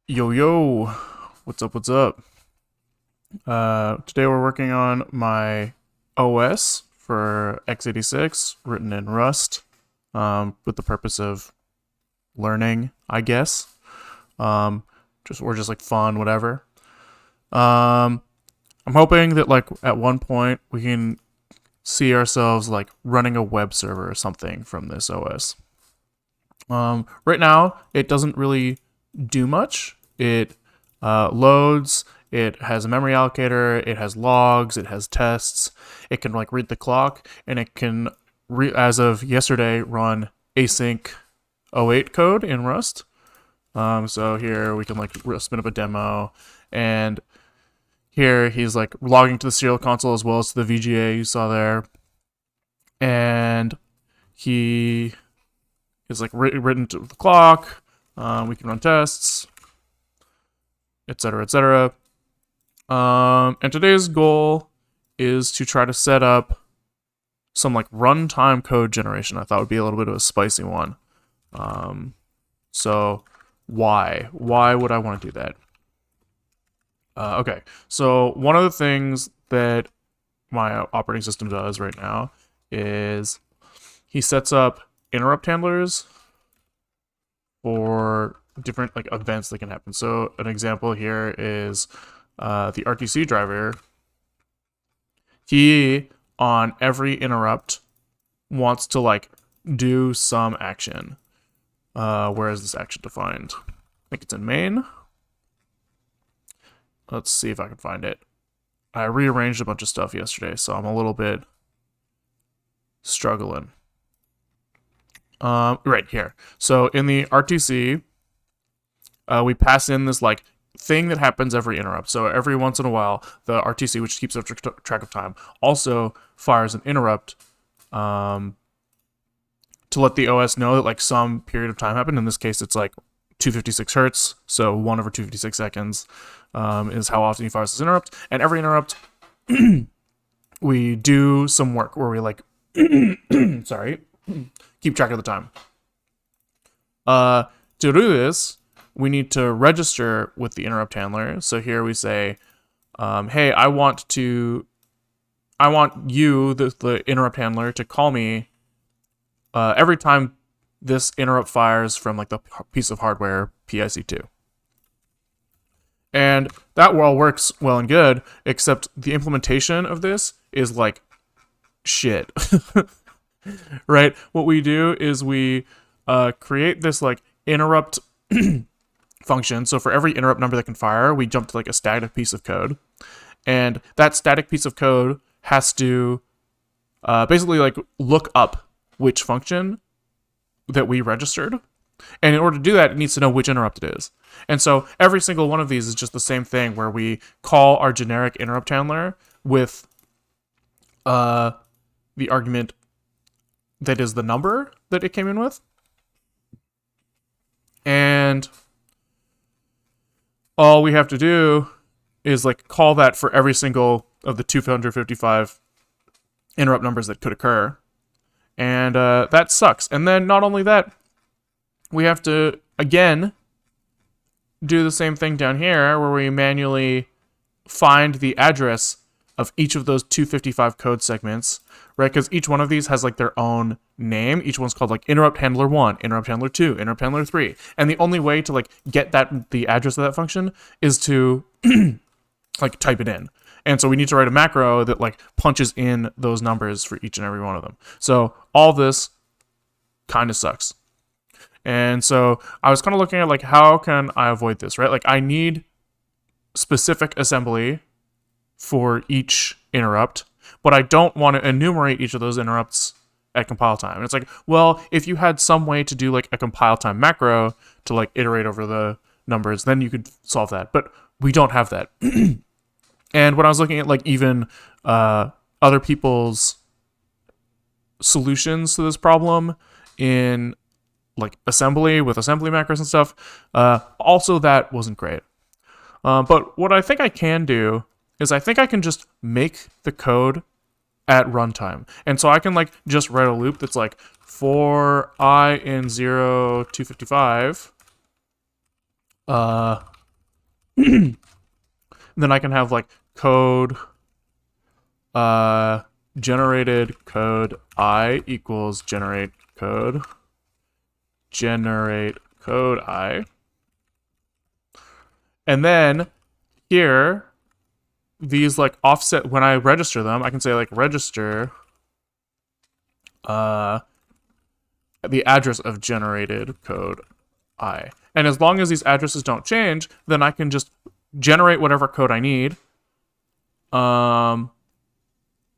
Yo, yo, what's up, what's up? Today we're working on my OS for x86 written in Rust, with the purpose of learning, I guess. We're just like fun, whatever. Um, I'm hoping that like at one point we can see ourselves like running a web server or something from this OS. Right now, it doesn't really do much. It loads. It has a memory allocator. It has logs. It has tests. It can like read the clock, and it can, as of yesterday, run async 08 code in Rust. So here we can like spin up a demo, and here he's like logging to the serial console as well as to the VGA you saw there, and he is like written to the clock. We can run tests, etc., etc. And today's goal is to try to set up some like runtime code generation. I thought would be a little bit of a spicy one. So why would I want to do that? Okay, so one of the things that my operating system does right now is he sets up interrupt handlers for different like events that can happen. So an example here is the RTC driver. He, on every interrupt, wants to like do some action. Where is this action defined? I think it's in main. Let's see if I can find it. I rearranged a bunch of stuff yesterday, so I'm a little bit struggling. Right here. So in the RTC, we pass in this like thing that happens every interrupt. So every once in a while, the RTC, which keeps track of time, also fires an interrupt to let the OS know that like some period of time happened. In this case, it's like 256 hertz, so 1/256 seconds is how often he fires this interrupt. And every interrupt, we do some work where we like, sorry, keep track of the time. To do this, we need to register with the interrupt handler. So here we say, hey, I want you, the interrupt handler, to call me every time this interrupt fires from like the piece of hardware PIC2. And that all works well and good, except the implementation of this is like shit. Right? What we do is we create this like interrupt function. So for every interrupt number that can fire, we jump to like a static piece of code. And that static piece of code has to basically like look up which function that we registered. And in order to do that, it needs to know which interrupt it is. And so every single one of these is just the same thing where we call our generic interrupt handler with the argument that is the number that it came in with. And all we have to do is like call that for every single of the 255 interrupt numbers that could occur. And that sucks. And then not only that, we have to, again, do the same thing down here where we manually find the address of each of those 255 code segments, right? Because each one of these has like their own name. Each one's called like interrupt handler 1, interrupt handler 2, interrupt handler 3. And the only way to like get the address of that function is to like type it in. And so we need to write a macro that like punches in those numbers for each and every one of them. So all this kind of sucks. And so I was kind of looking at like, how can I avoid this, right? Like I need specific assembly for each interrupt, but I don't want to enumerate each of those interrupts at compile time. And it's like, well, if you had some way to do like a compile time macro to like iterate over the numbers, then you could solve that. But we don't have that. And when I was looking at like even other people's solutions to this problem in like assembly with assembly macros and stuff, also that wasn't great. But what I think I can do is I think I can just make the code at runtime. And so I can like just write a loop that's like for I in 0 255, Then I can have like code, generated code I equals generate code I. And then here, these like offset, when I register them, I can say like register the address of generated code I. And as long as these addresses don't change, then I can just generate whatever code I need,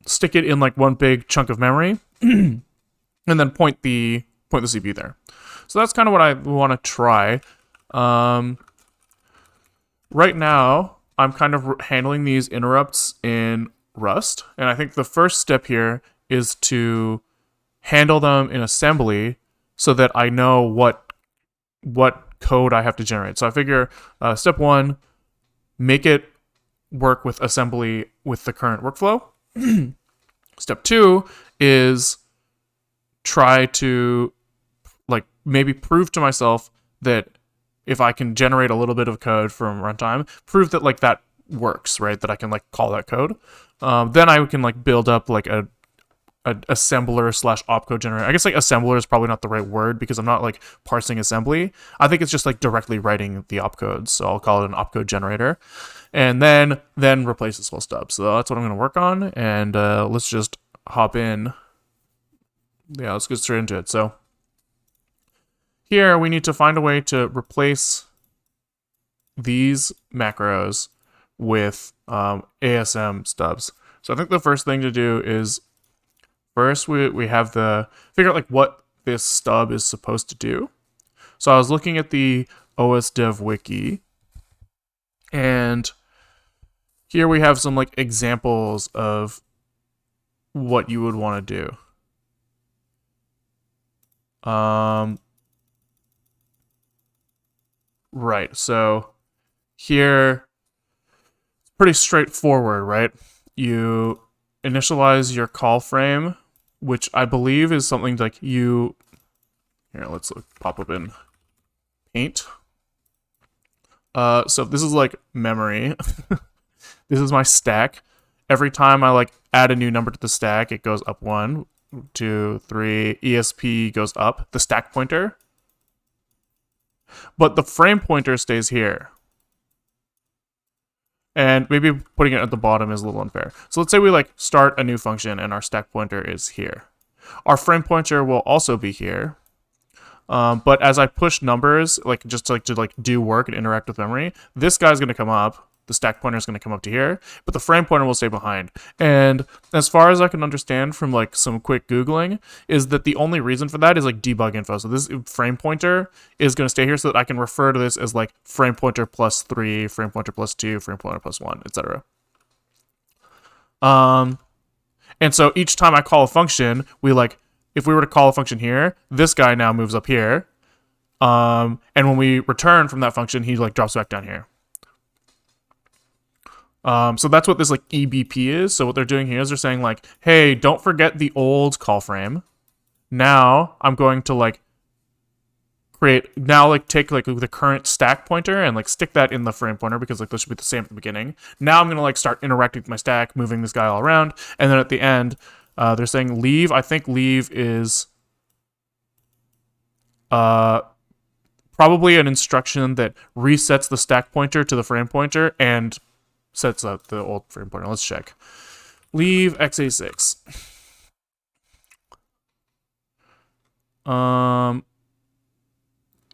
stick it in like one big chunk of memory, and then point the CPU there. So that's kind of what I want to try. Right now, I'm kind of handling these interrupts in Rust, and I think the first step here is to handle them in assembly so that I know what code I have to generate. So I figure step one, make it work with assembly with the current workflow. Step two is try to like maybe prove to myself that if I can generate a little bit of code from runtime, prove that like that works, right? That I can like call that code. Then I can like build up like a assembler / opcode generator. I guess like assembler is probably not the right word because I'm not like parsing assembly. I think it's just like directly writing the opcodes. So I'll call it an opcode generator, and then replace this whole stub. So that's what I'm going to work on. And let's just hop in. Yeah, let's get straight into it. So here we need to find a way to replace these macros with ASM stubs. So I think the first thing to do is first we have the figure out like what this stub is supposed to do. So I was looking at the OS Dev Wiki, and here we have some like examples of what you would want to do. Right, so here it's pretty straightforward, right? You initialize your call frame, which I believe is something like you... Here, let's pop up in Paint. So this is like memory. This is my stack. Every time I like add a new number to the stack, it goes up 1, 2, 3. ESP goes up, the stack pointer. But the frame pointer stays here. And maybe putting it at the bottom is a little unfair. So let's say we like start a new function and our stack pointer is here. Our frame pointer will also be here. But as I push numbers, like just to do work and interact with memory, this guy's going to come up. The stack pointer is going to come up to here, but the frame pointer will stay behind. And as far as I can understand from like some quick Googling, is that the only reason for that is like debug info. So this frame pointer is going to stay here so that I can refer to this as like frame pointer plus 3, frame pointer plus 2, frame pointer plus 1, etc. And so each time I call a function, we like, if we were to call a function here, this guy now moves up here. And when we return from that function, he like drops back down here. So that's what this like EBP is. So what they're doing here is they're saying like, hey, don't forget the old call frame. Now I'm going to like take like the current stack pointer and like stick that in the frame pointer because like this should be the same at the beginning. Now I'm going to like start interacting with my stack, moving this guy all around. And then at the end, they're saying leave. I think leave is probably an instruction that resets the stack pointer to the frame pointer and sets up the old frame pointer. Let's check. Leave x86.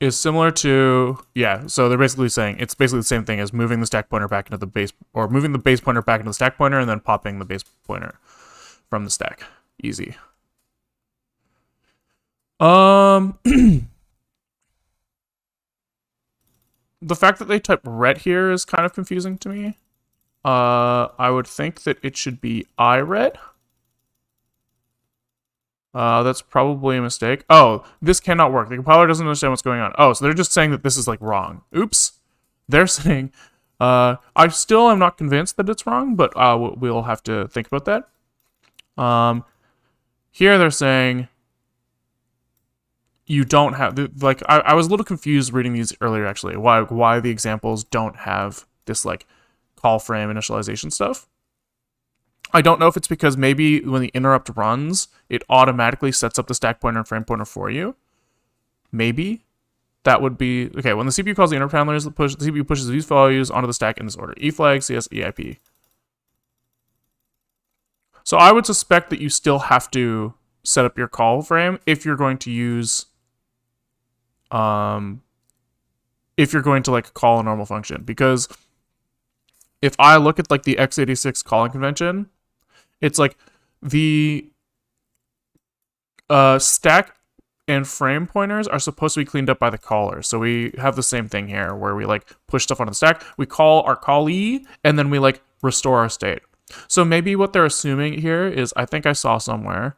Is similar to, yeah, so they're basically saying it's basically the same thing as moving the stack pointer back into the base, or moving the base pointer back into the stack pointer and then popping the base pointer from the stack. Easy. The fact that they type ret here is kind of confusing to me. I would think that it should be iret. That's probably a mistake. Oh, this cannot work. The compiler doesn't understand what's going on. Oh, so they're just saying that this is like wrong. Oops. They're saying, I still am not convinced that it's wrong, but we'll have to think about that. Here they're saying you don't have, like, I was a little confused reading these earlier actually, why the examples don't have this like call frame initialization stuff. I don't know if it's because maybe when the interrupt runs, it automatically sets up the stack pointer and frame pointer for you. Maybe that would be okay. When the CPU calls the interrupt handlers, the CPU pushes these values onto the stack in this order: E flag, CS, EIP. So I would suspect that you still have to set up your call frame if you're going to use, if you're going to like call a normal function. Because if I look at like the x86 calling convention, it's like the stack and frame pointers are supposed to be cleaned up by the caller. So we have the same thing here where we like push stuff onto the stack, we call our callee, and then we like restore our state. So maybe what they're assuming here is, I think I saw somewhere,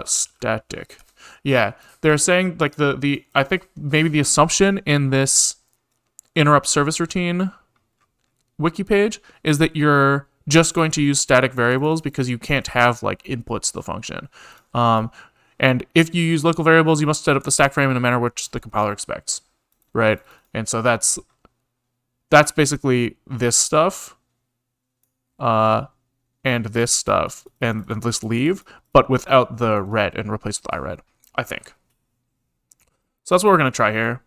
static. Yeah, they're saying like I think maybe the assumption in this interrupt service routine wiki page is that you're just going to use static variables because you can't have like inputs to the function. And if you use local variables, you must set up the stack frame in a manner which the compiler expects, right? And so that's basically this stuff, and this stuff, and this leave, but without the red and replaced with ired, I think. So that's what we're gonna try here.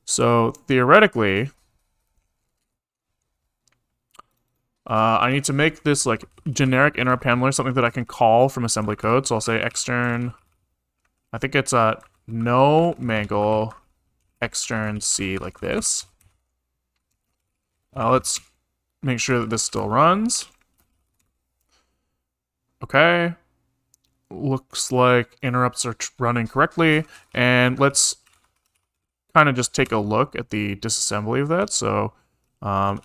So theoretically, I need to make this like generic interrupt handler, something that I can call from assembly code. So I'll say extern, I think it's no mangle extern C like this. Let's make sure that this still runs. Okay. Looks like interrupts are running correctly. And let's kind of just take a look at the disassembly of that. So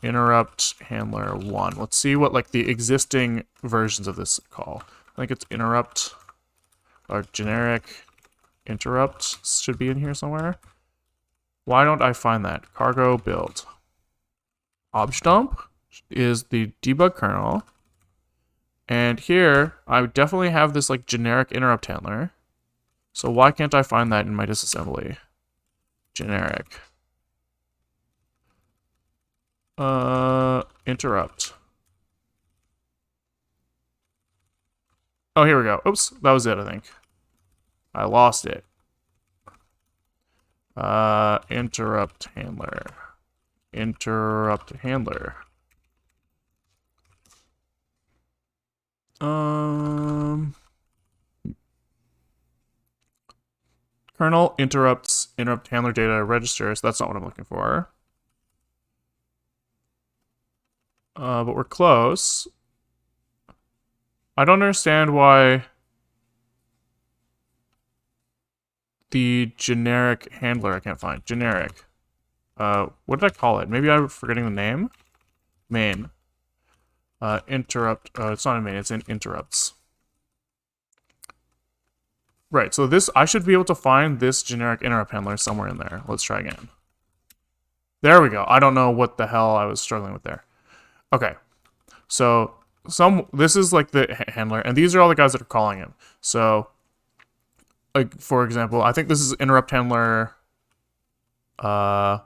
interrupt handler 1. Let's see what like the existing versions of this call. I think it's interrupt, or generic interrupt should be in here somewhere. Why don't I find that? Cargo build. Objdump is the debug kernel. And here, I would definitely have this like generic interrupt handler. So why can't I find that in my disassembly? Generic. Interrupt. Oh, here we go. Oops, that was it, I think. I lost it. Interrupt handler. Interrupt handler. Kernel interrupts interrupt handler data registers. That's not what I'm looking for. But we're close. I don't understand why the generic handler I can't find. Generic. What did I call it? Maybe I'm forgetting the name? Main. Interrupt. It's not in main, it's in interrupts. Right, so this, I should be able to find this generic interrupt handler somewhere in there. Let's try again. There we go. I don't know what the hell I was struggling with there. Okay, so this is like the handler, and these are all the guys that are calling him. So, like for example, I think this is interrupt handler 1,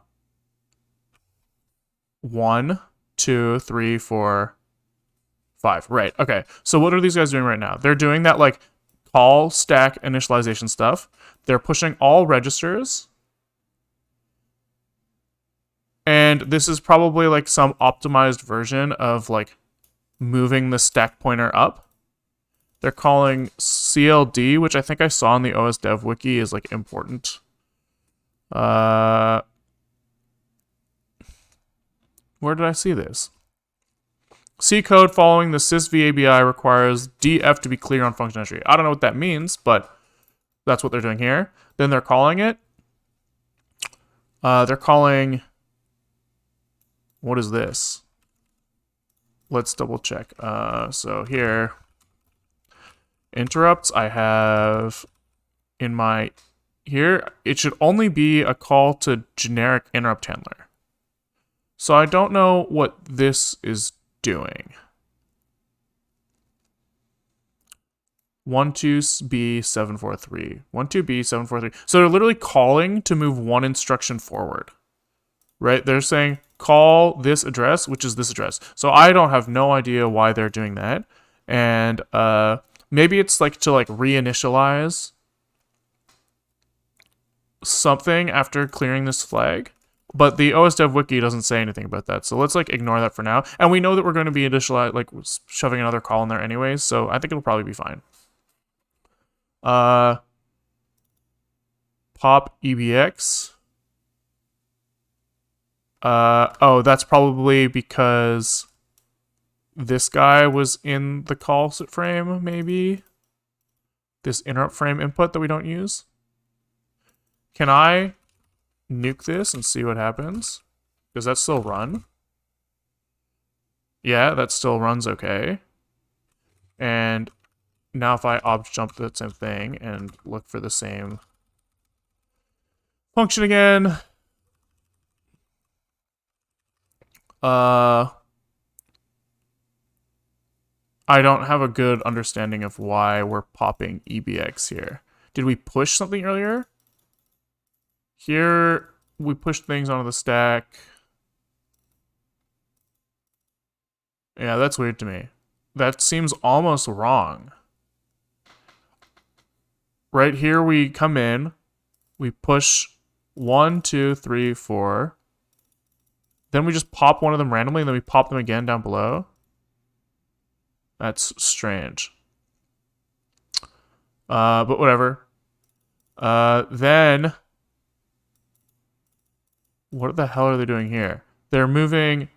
2, 3, 4, 5. Right. Okay. So what are these guys doing right now? They're doing that like call stack initialization stuff. They're pushing all registers. And this is probably like some optimized version of like moving the stack pointer up. They're calling CLD, which I think I saw in the OS Dev Wiki is like important. Where did I see this? C code following the sysv ABI requires df to be clear on function entry. I don't know what that means, but that's what they're doing here. Then they're calling it. They're calling... What is this? Let's double check. So here, interrupts, I have in my... Here, it should only be a call to generic interrupt handler. So I don't know what this is doing. 12B743. 12B743. So they're literally calling to move one instruction forward. right? They're saying call this address, which is this address. So I don't have no idea why they're doing that. And maybe it's like to like reinitialize something after clearing this flag. But the OSDev wiki doesn't say anything about that. So let's like ignore that for now. And we know that we're going to be like shoving another call in there anyways, so I think it'll probably be fine. Pop EBX. Oh, that's probably because this guy was in the call frame, maybe? This interrupt frame input that we don't use? Can I nuke this and see what happens? Does that still run? Yeah, that still runs okay. And now if I obj jump to that same thing and look for the same function again, I don't have a good understanding of why we're popping EBX here. Did we push something earlier? Here, we pushed things onto the stack. Yeah, that's weird to me. That seems almost wrong. Right here, we come in, we push 1, 2, 3, 4. Then we just pop one of them randomly, and then we pop them again down below. That's strange. But whatever. Then, what the hell are they doing here? They're moving.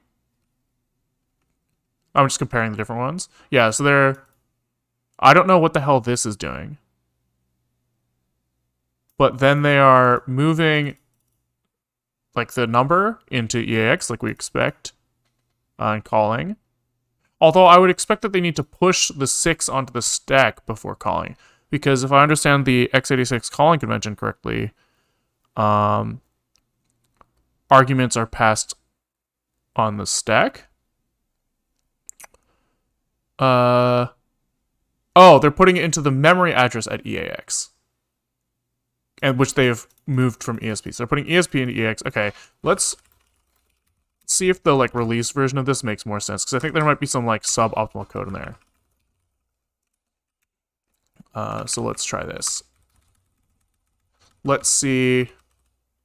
I'm just comparing the different ones. Yeah, so they're. I don't know what the hell this is doing. But then they are moving like the number into EAX like we expect and calling. Although I would expect that they need to push the 6 onto the stack before calling. Because if I understand the x86 calling convention correctly, arguments are passed on the stack. Oh, they're putting it into the memory address at EAX. And which they've moved from ESP. So they're putting ESP into EAX. Okay, let's see if the like release version of this makes more sense, because I think there might be some like suboptimal code in there. So let's try this. Let's see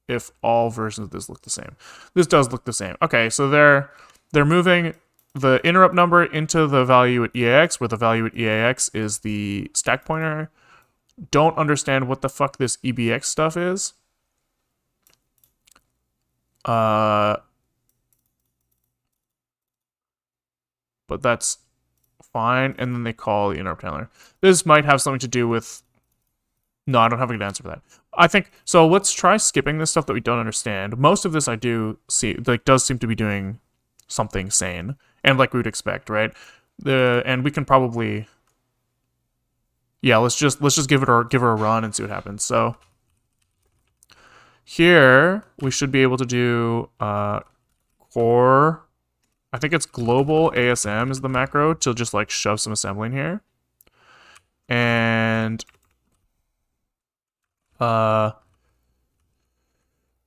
if all versions of this look the same. This does look the same. Okay, so they're moving the interrupt number into the value at EAX, where the value at EAX is the stack pointer. Don't understand what the fuck this EBX stuff is. But that's fine. And then they call the interrupt handler. This might have something to do with. No, I don't have a good answer for that. I think so. Let's try skipping this stuff that we don't understand. Most of this I do see like does seem to be doing something sane and like we would expect, right? And we can probably. Yeah, let's just give her a run and see what happens. So here we should be able to do core. I think it's global ASM is the macro to just like shove some assembly in here. And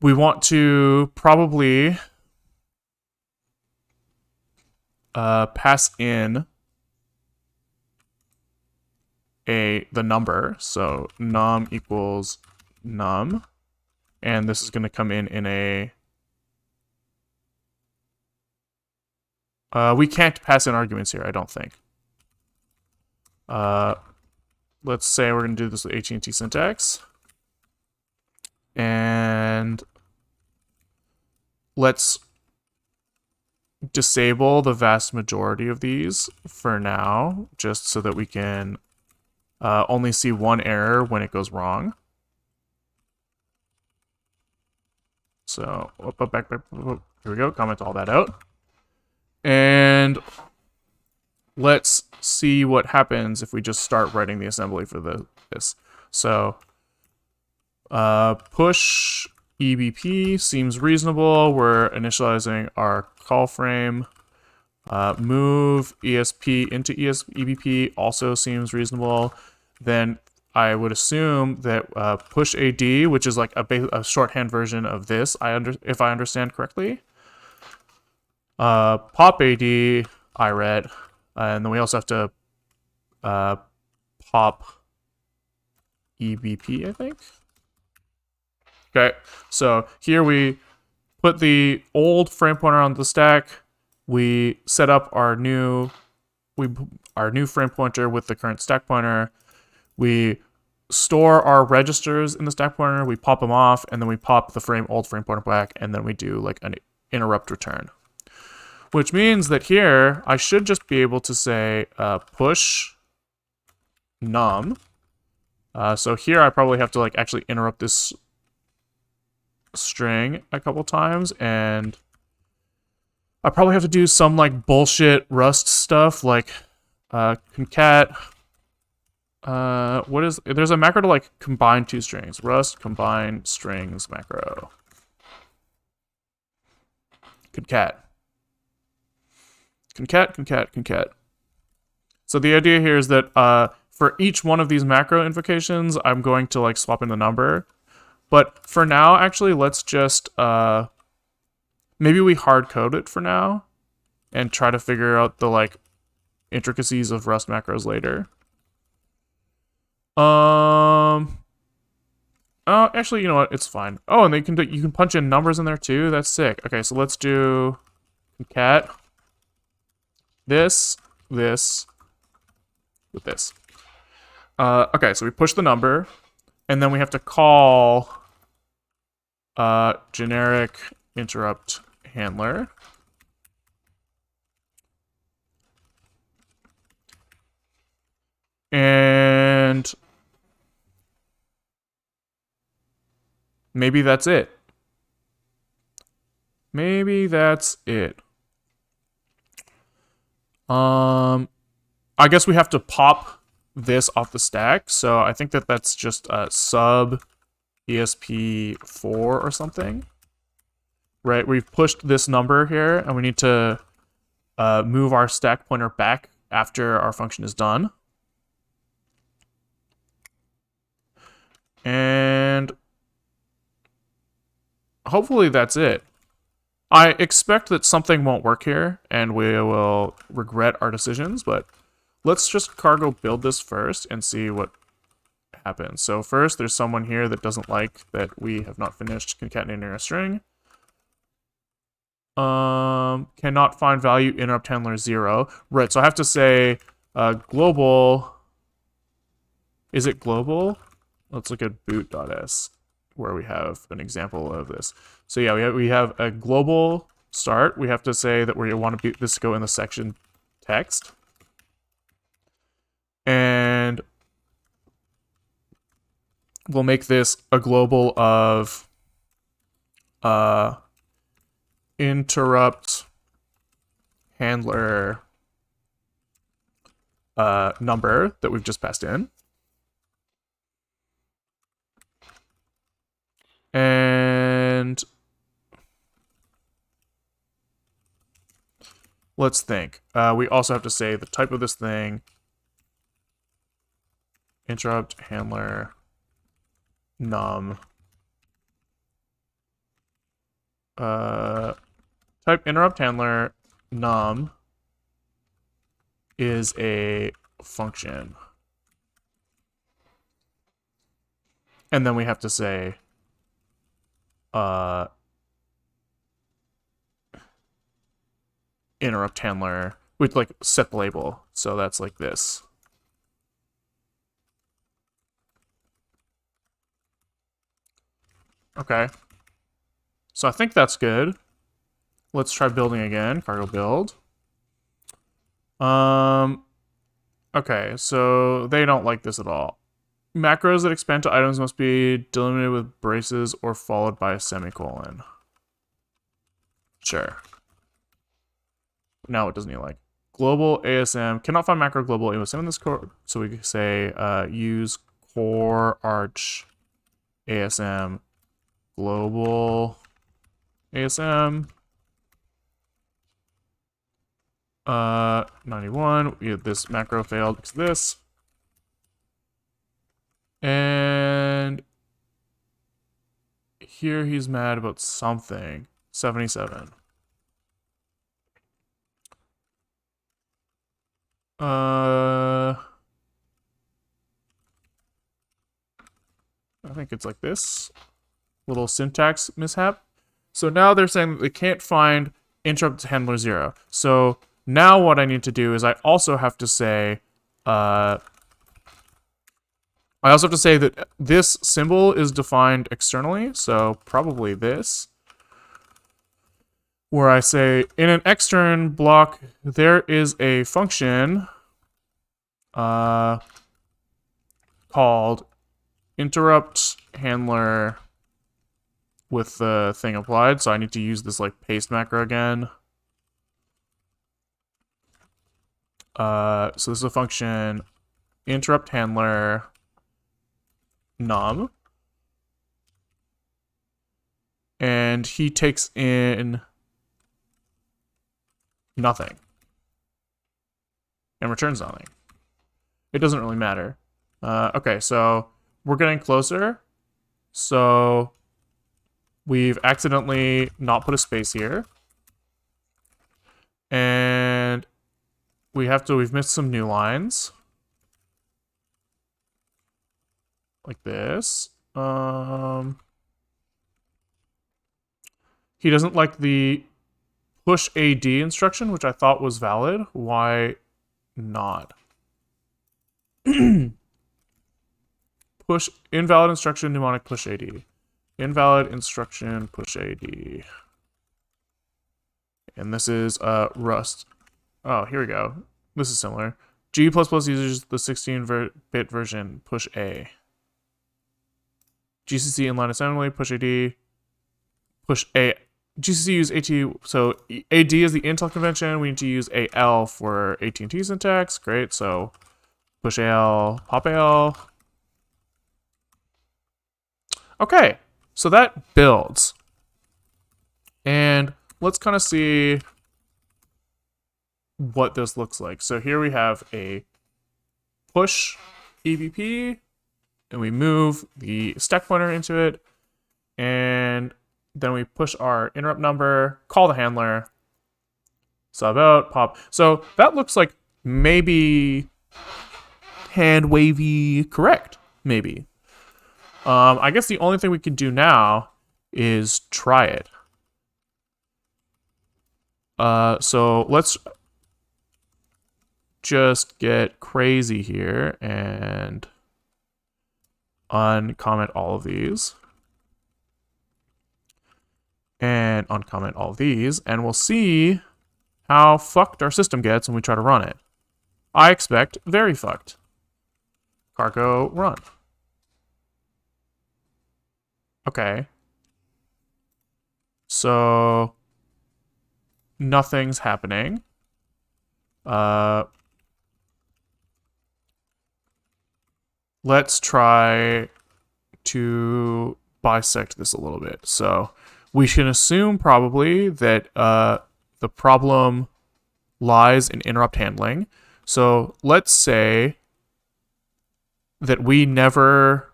we want to probably pass in the number, so num equals num, and this is going to come in a we can't pass in arguments here, I don't think. Let's say we're going to do this with AT&T syntax, and let's disable the vast majority of these for now, just so that we can only see one error when it goes wrong. So, back. Here we go. Comment all that out. And let's see what happens if we just start writing the assembly for this. So, push EBP seems reasonable. We're initializing our call frame. Move ESP into EBP also seems reasonable. Then I would assume that push AD, which is like a shorthand version of this, if I understand correctly. Pop AD, I read, and then we also have to pop EBP, I think. Okay, so here we put the old frame pointer on the stack. We set up our new frame pointer with the current stack pointer. We store our registers in the stack pointer. We pop them off, and then we pop the old frame pointer back, and then we do like an interrupt return. Which means that here I should just be able to say push num. So here I probably have to like actually interrupt this string a couple times, and I probably have to do some like bullshit Rust stuff like concat. There's a macro to like combine two strings. Rust combine strings macro. Concat. Concat. So the idea here is that for each one of these macro invocations, I'm going to like swap in the number. But for now, actually, let's just maybe we hard code it for now and try to figure out the like intricacies of Rust macros later. Oh, actually, you know what? It's fine. Oh, and you can punch in numbers in there too. That's sick. Okay, so let's do concat this with this. Okay, so we push the number, and then we have to call generic interrupt handler. And maybe that's it. Maybe that's it. I guess we have to pop this off the stack. So I think that that's just sub ESP4 or something. Right, we've pushed this number here, and we need to move our stack pointer back after our function is done. And hopefully that's it. I expect that something won't work here, and we will regret our decisions, but let's just cargo build this first and see what happens. So first, there's someone here that doesn't like that we have not finished concatenating a string. Cannot find value interrupt handler 0. Right, so I have to say global. Is it global? Let's look at boot.s where we have an example of this. So yeah, we have a global start. We have to say that we want this to go in the section text. And we'll make this a global of interrupt handler number that we've just passed in. And let's think. We also have to say the type of this thing. Interrupt handler num. Type interrupt handler num is a function. And then we have to say interrupt handler with like set the label. So that's like this. Okay. So I think that's good. Let's try building again. Cargo build. Okay, so they don't like this at all. Macros that expand to items must be delimited with braces or followed by a semicolon. Sure. Now what doesn't he like? Global ASM. Cannot find macro global ASM in this code. So we could say use core arch ASM global ASM 91. This macro failed because of this. And here he's mad about something. 77. I think it's like this. Little syntax mishap. So now they're saying that they can't find interrupt handler 0. So now what I need to do is I also have to say that this symbol is defined externally, so probably this, where I say in an extern block there is a function called interrupt handler with the thing applied, so I need to use this like paste macro again. So this is a function interrupt handler num, and he takes in nothing and returns nothing. It doesn't really matter. Okay, so we're getting closer. So we've accidentally not put a space here, and we've missed some new lines like this. He doesn't like the push AD instruction, which I thought was valid. Why not? Push invalid instruction mnemonic push AD. Invalid instruction push AD. And this is Rust. Oh, here we go. This is similar. G++ uses the 16-bit version push A. GCC inline assembly push AD. Push A. GCC use AT, so AD is the Intel convention. We need to use AL for AT&T syntax. Great, so push AL, pop AL. Okay, so that builds. And let's kind of see what this looks like. So here we have a push EBP, and we move the stack pointer into it, and then we push our interrupt number, call the handler, sub out, pop. So that looks like maybe hand wavy correct, maybe. I guess the only thing we can do now is try it. So let's just get crazy here and uncomment all of these. And uncomment all of these, and we'll see how fucked our system gets when we try to run it. I expect very fucked. Cargo run. Okay. So nothing's happening. Let's try to bisect this a little bit. So we can assume probably that the problem lies in interrupt handling. So let's say that we never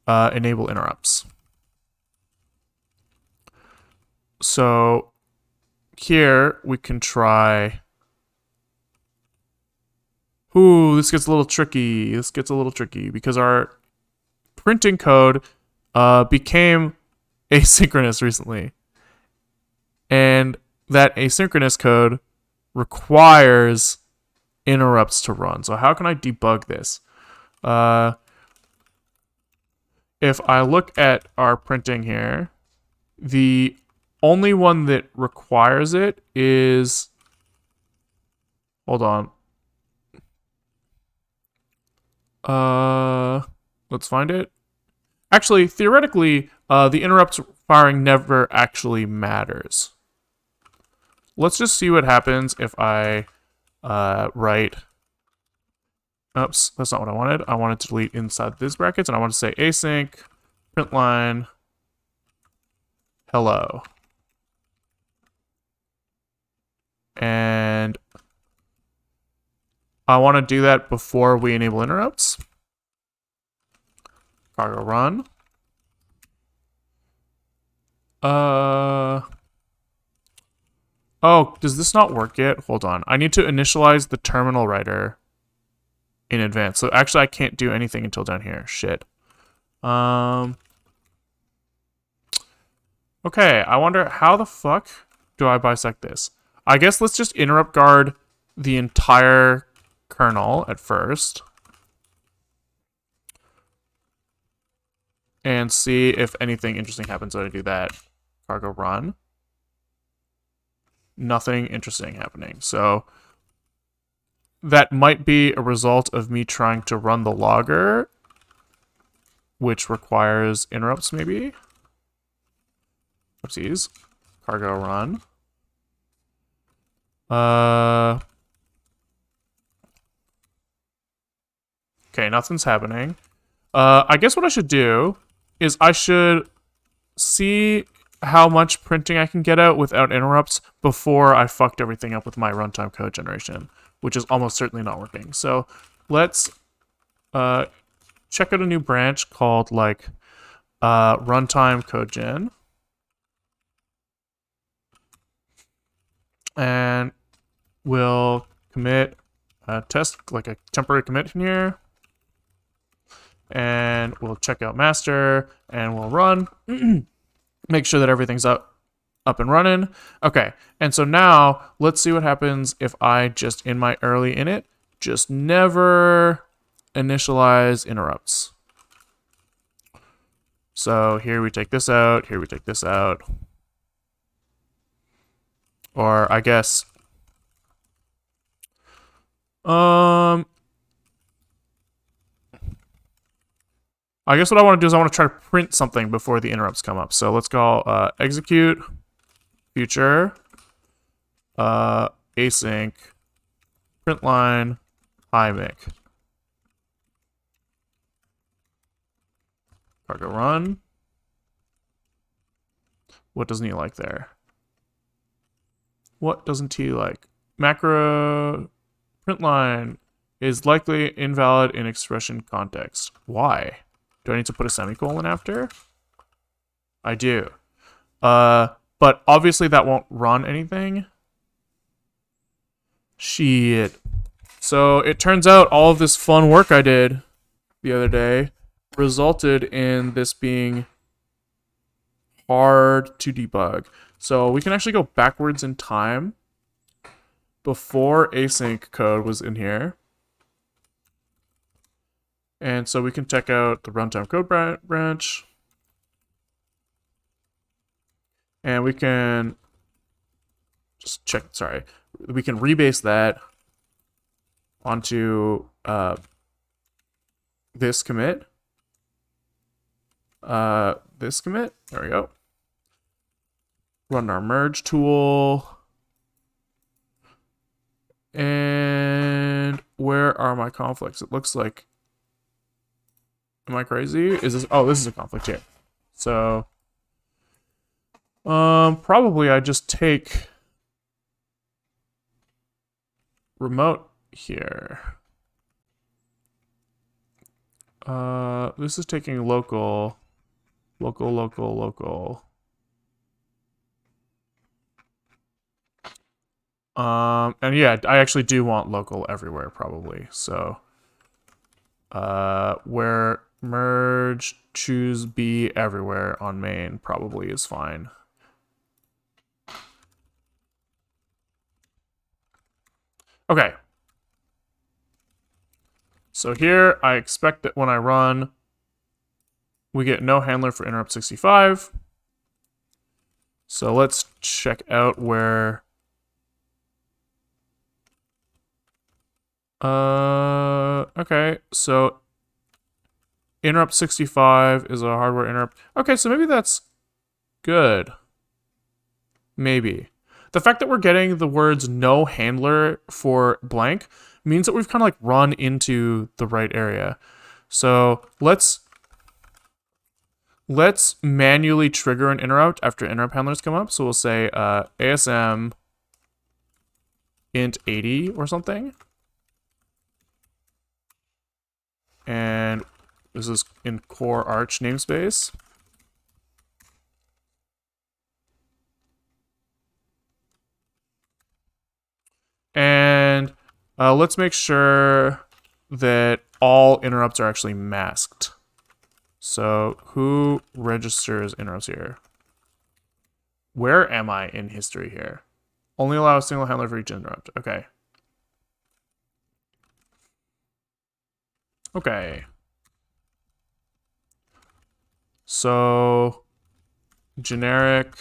enable interrupts. So here we can try. Ooh, this gets a little tricky. This gets a little tricky because our printing code became asynchronous recently. And that asynchronous code requires interrupts to run. So how can I debug this? If I look at our printing here, the only one that requires it is, hold on. Let's find it. Actually, theoretically, the interrupts firing never actually matters. Let's just see what happens if I write. Oops, that's not what I wanted. I wanted to delete inside these brackets, and I want to say async print line hello. And I want to do that before we enable interrupts. Cargo run. Oh, does this not work yet? Hold on. I need to initialize the terminal writer in advance. So actually I can't do anything until down here. Shit. Okay, I wonder how the fuck do I bisect this? I guess let's just interrupt guard the entire kernel at first. And see if anything interesting happens when I do that. Cargo run. Nothing interesting happening. So that might be a result of me trying to run the logger, which requires interrupts maybe. Oopsies. Cargo run. Okay, nothing's happening. I guess what I should do is I should see how much printing I can get out without interrupts before I fucked everything up with my runtime code generation, which is almost certainly not working. So let's check out a new branch called like runtime code gen. And we'll commit a test, like a temporary commit in here. And we'll check out master and we'll run. Make sure that everything's up and running. Okay, and so now let's see what happens if I just in my early init just never initialize interrupts. So here we take this out, here we take this out. Or I guess I guess what I want to do is I want to try to print something before the interrupts come up. So let's call execute future async print line hi mic. Cargo run. What doesn't he like there? What doesn't he like? Macro print line is likely invalid in expression context. Why? Do I need to put a semicolon after? I do. But obviously that won't run anything. Shit. So it turns out all of this fun work I did the other day resulted in this being hard to debug. So we can actually go backwards in time before async code was in here. And so we can check out the runtime code branch. And we can just check, sorry, we can rebase that onto this commit. This commit, there we go. Run our merge tool. And where are my conflicts? It looks like, am I crazy? Is this, oh, this is a conflict here. So, probably I just take remote here. This is taking local. And yeah, I actually do want local everywhere probably. So, where merge choose B everywhere on main probably is fine. Okay. So here I expect that when I run, we get no handler for interrupt 65. So let's check out where okay, so interrupt 65 is a hardware interrupt. Okay, so maybe that's good. Maybe. The fact that we're getting the words no handler for blank means that we've kind of like run into the right area. So let's manually trigger an interrupt after interrupt handlers come up. So we'll say ASM int 80 or something. And This is in core arch namespace. And let's make sure that all interrupts are actually masked. So who registers interrupts here? Where am I in history here? Only allow a single handler for each interrupt. Okay. Okay. So generic.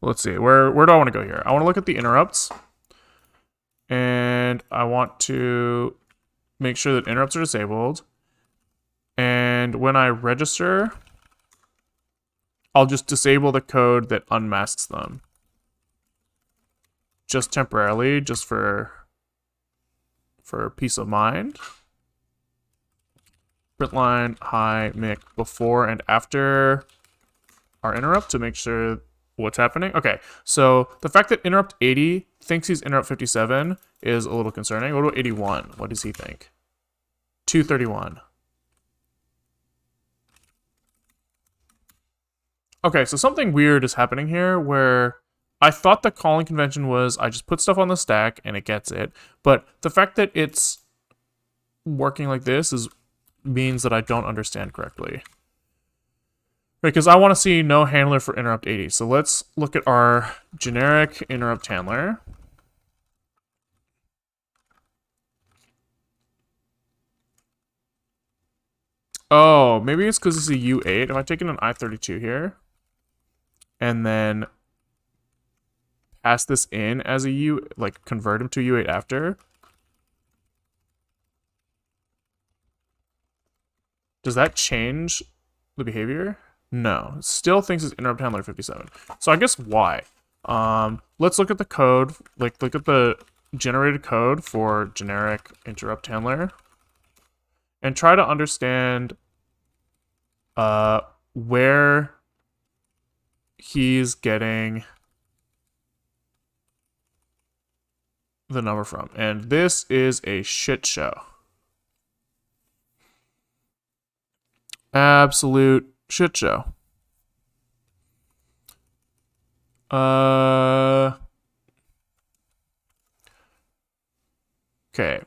Let's see. Where do I want to go here? I want to look at the interrupts. And I want to make sure that interrupts are disabled. And when I register, I'll just disable the code that unmasks them. Just temporarily, just for peace of mind. Print line, hi, mic, before and after our interrupt to make sure what's happening. Okay, so the fact that interrupt 80 thinks he's interrupt 57 is a little concerning. What about 81? What does he think? 231. Okay, so something weird is happening here where I thought the calling convention was I just put stuff on the stack and it gets it, but the fact that it's working like this means that I don't understand correctly. Because I want to see no handler for interrupt 80. So let's look at our generic interrupt handler. Oh, maybe it's because it's a U8. If I take in an I32 here, and then pass this in as a U, like convert him to U8 after, does that change the behavior? No, it still thinks it's interrupt handler 57. So I guess why? Let's look at the code, like look at the generated code for generic interrupt handler and try to understand where he's getting the number from. And this is a shit show. Absolute shit show. Okay.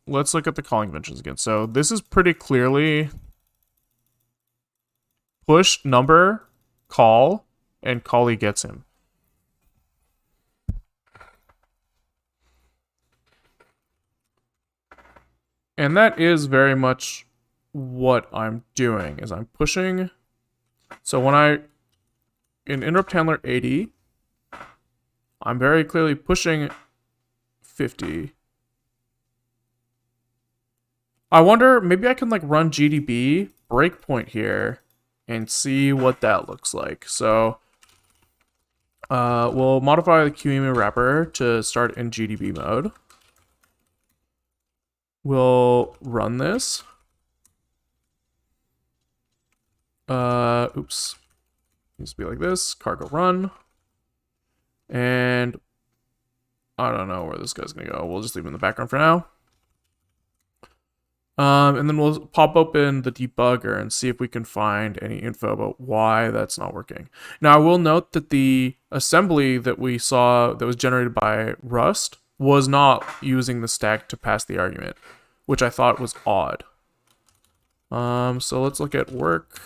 Let's look at the calling conventions again. So this is pretty clearly push number, call, and callie gets him. And that is very much what I'm doing, is I'm pushing. So when in interrupt handler 80, I'm very clearly pushing 50. I wonder, maybe I can like run GDB breakpoint here and see what that looks like. So we'll modify the QEMU wrapper to start in GDB mode. We'll run this. Oops. Needs to be like this. Cargo run. And I don't know where this guy's gonna go. We'll just leave him in the background for now. And then we'll pop open the debugger and see if we can find any info about why that's not working. Now, I will note that the assembly that we saw that was generated by Rust was not using the stack to pass the argument, which I thought was odd. So let's look at work.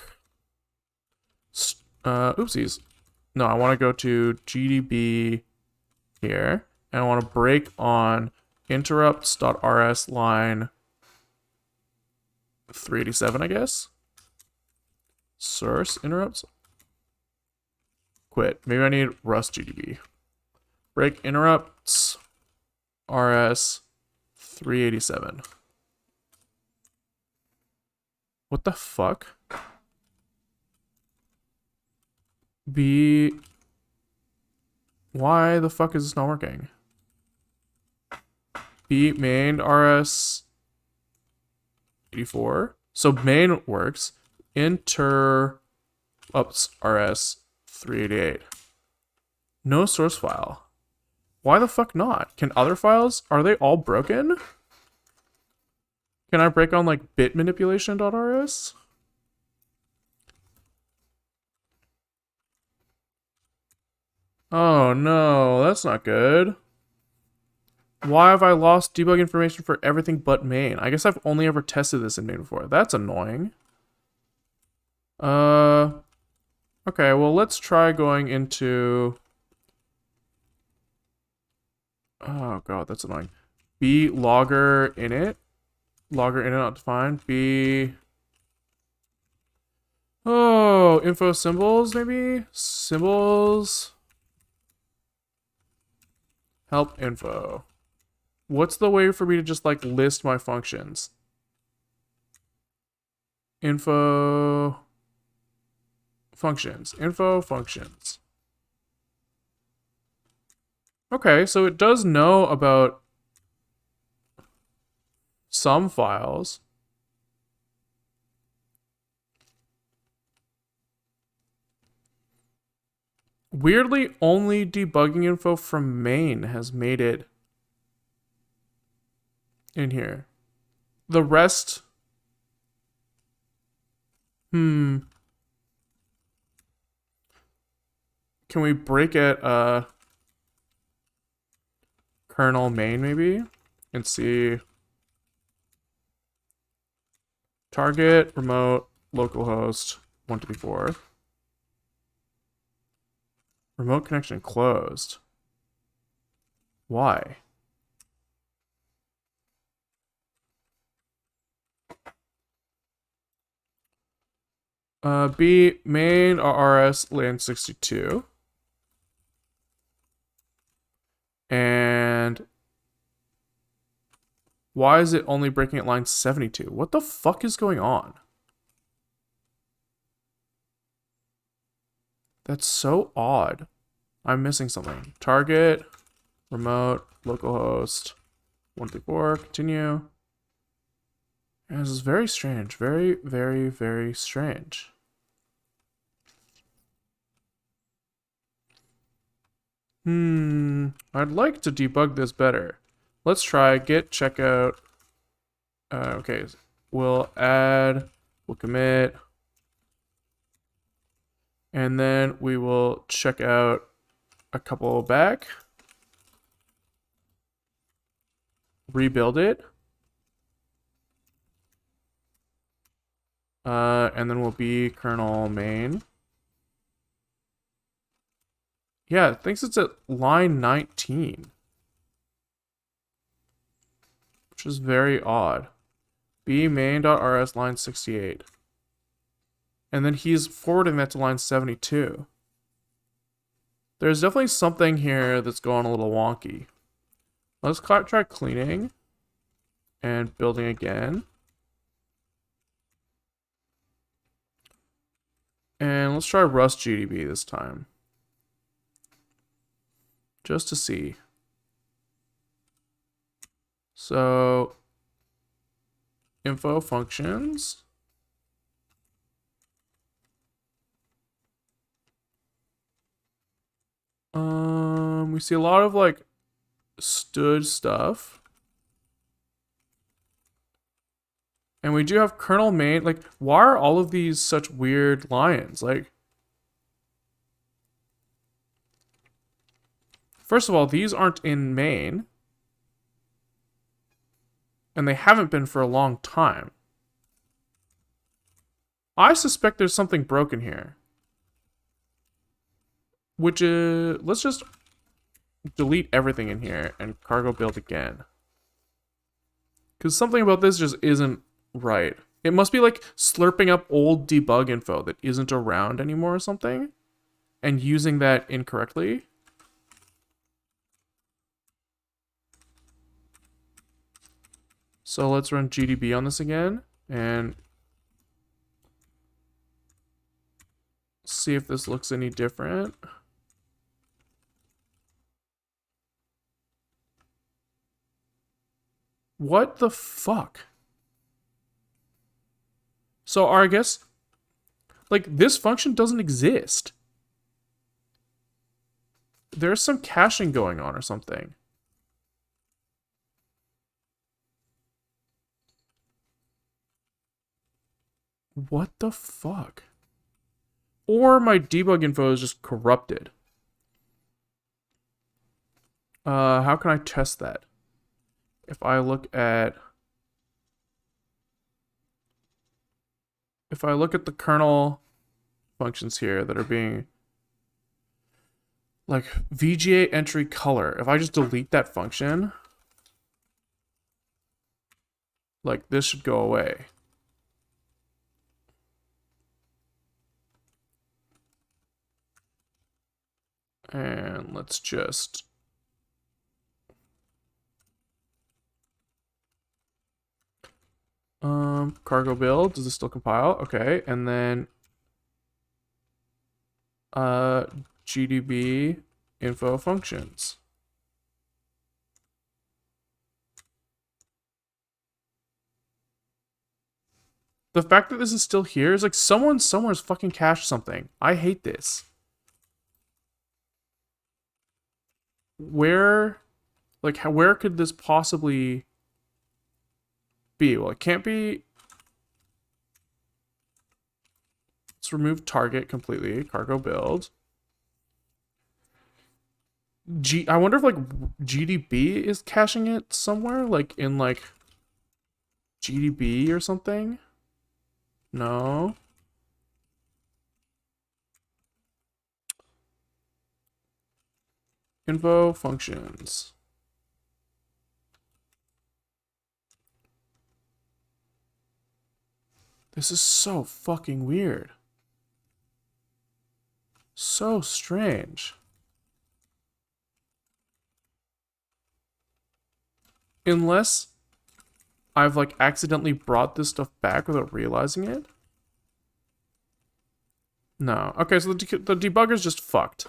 Oopsies. No, I want to go to GDB here, and I want to break on interrupts.rs line 387, I guess. Source interrupts. Quit. Maybe I need Rust GDB. Break interrupts rs 387. What the fuck? Why the fuck is this not working? Main rs 84. So main works. Interrupts rs 388. No source file. Why the fuck not? Can other files, are they all broken? Can I break on like bit manipulation.rs? Oh no, that's not good. Why have I lost debug information for everything but main? I guess I've only ever tested this in main before. That's annoying. Okay, well, let's try going into... Oh god, that's annoying. B logger init. Logger init not defined. B... Oh, info symbols, maybe? Symbols. Help info. What's the way for me to just, like, list my functions? Info... Functions. Info functions. Okay, so it does know about some files. Weirdly, only debugging info from main has made it in here. The rest... Can we break it, kernel main, maybe? And see... Target, remote, localhost, 124. Remote connection closed. Why? B main RS LAN 62. And why is it only breaking at line 72? What the fuck is going on? That's so odd. I'm missing something. Target, remote, localhost, 134, continue. And this is very strange. Very, very, very strange. I'd like to debug this better. Let's try git checkout. Okay, we'll add, we'll commit, and then we will check out a couple back, rebuild it, and then we'll be kernel main. Yeah, it thinks it's at line 19. Which is very odd. B main.rs line 68. And then he's forwarding that to line 72. There's definitely something here that's going a little wonky. Let's try cleaning and building again. And let's try Rust GDB this time. Just to see. So, info functions. We see a lot of like stood stuff. And we do have kernel main. Like, why are all of these such weird lines? Like, first of all, these aren't in main. And they haven't been for a long time. I suspect there's something broken here. Which is, let's just delete everything in here and cargo build again. Because something about this just isn't right. It must be like slurping up old debug info that isn't around anymore or something. And using that incorrectly. So let's run GDB on this again and see if this looks any different. What the fuck? So I guess, like, this function doesn't exist. There's some caching going on or something. What the fuck? Or my debug info is just corrupted. How can I test that? If I look at the kernel functions here that are being like VGA entry color, if I just delete that function, like this should go away. And let's just cargo build. Does this still compile? Okay, and then GDB info functions. The fact that this is still here is like someone somewhere's fucking cached something. I hate this. Where, like, where could this possibly be? Well, it can't be. Let's remove target completely. Cargo build. I wonder if like GDB is caching it somewhere, like in like GDB or something. No. Info functions. This is so fucking weird. So strange. Unless I've like accidentally brought this stuff back without realizing it. No. Okay, so the debugger's just fucked.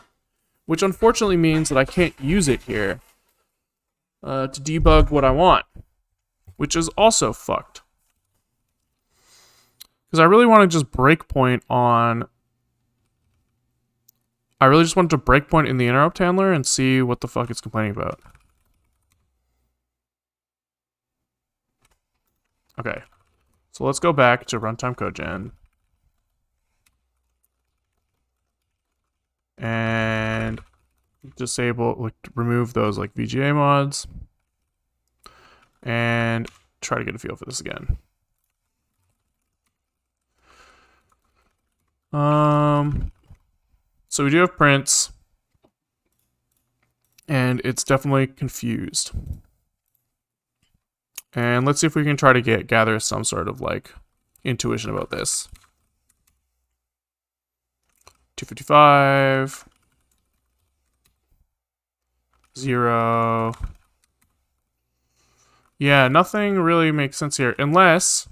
Which unfortunately means that I can't use it here to debug what I want. Which is also fucked. Because I really want to just breakpoint on... I really just wanted to breakpoint in the interrupt handler and see what the fuck it's complaining about. Okay. So let's go back to runtime codegen. And disable, like, remove those like VGA mods. And try to get a feel for this again. So we do have prints. And it's definitely confused. And let's see if we can try to gather some sort of like intuition about this. 255. 0. Yeah, nothing really makes sense here. Unless...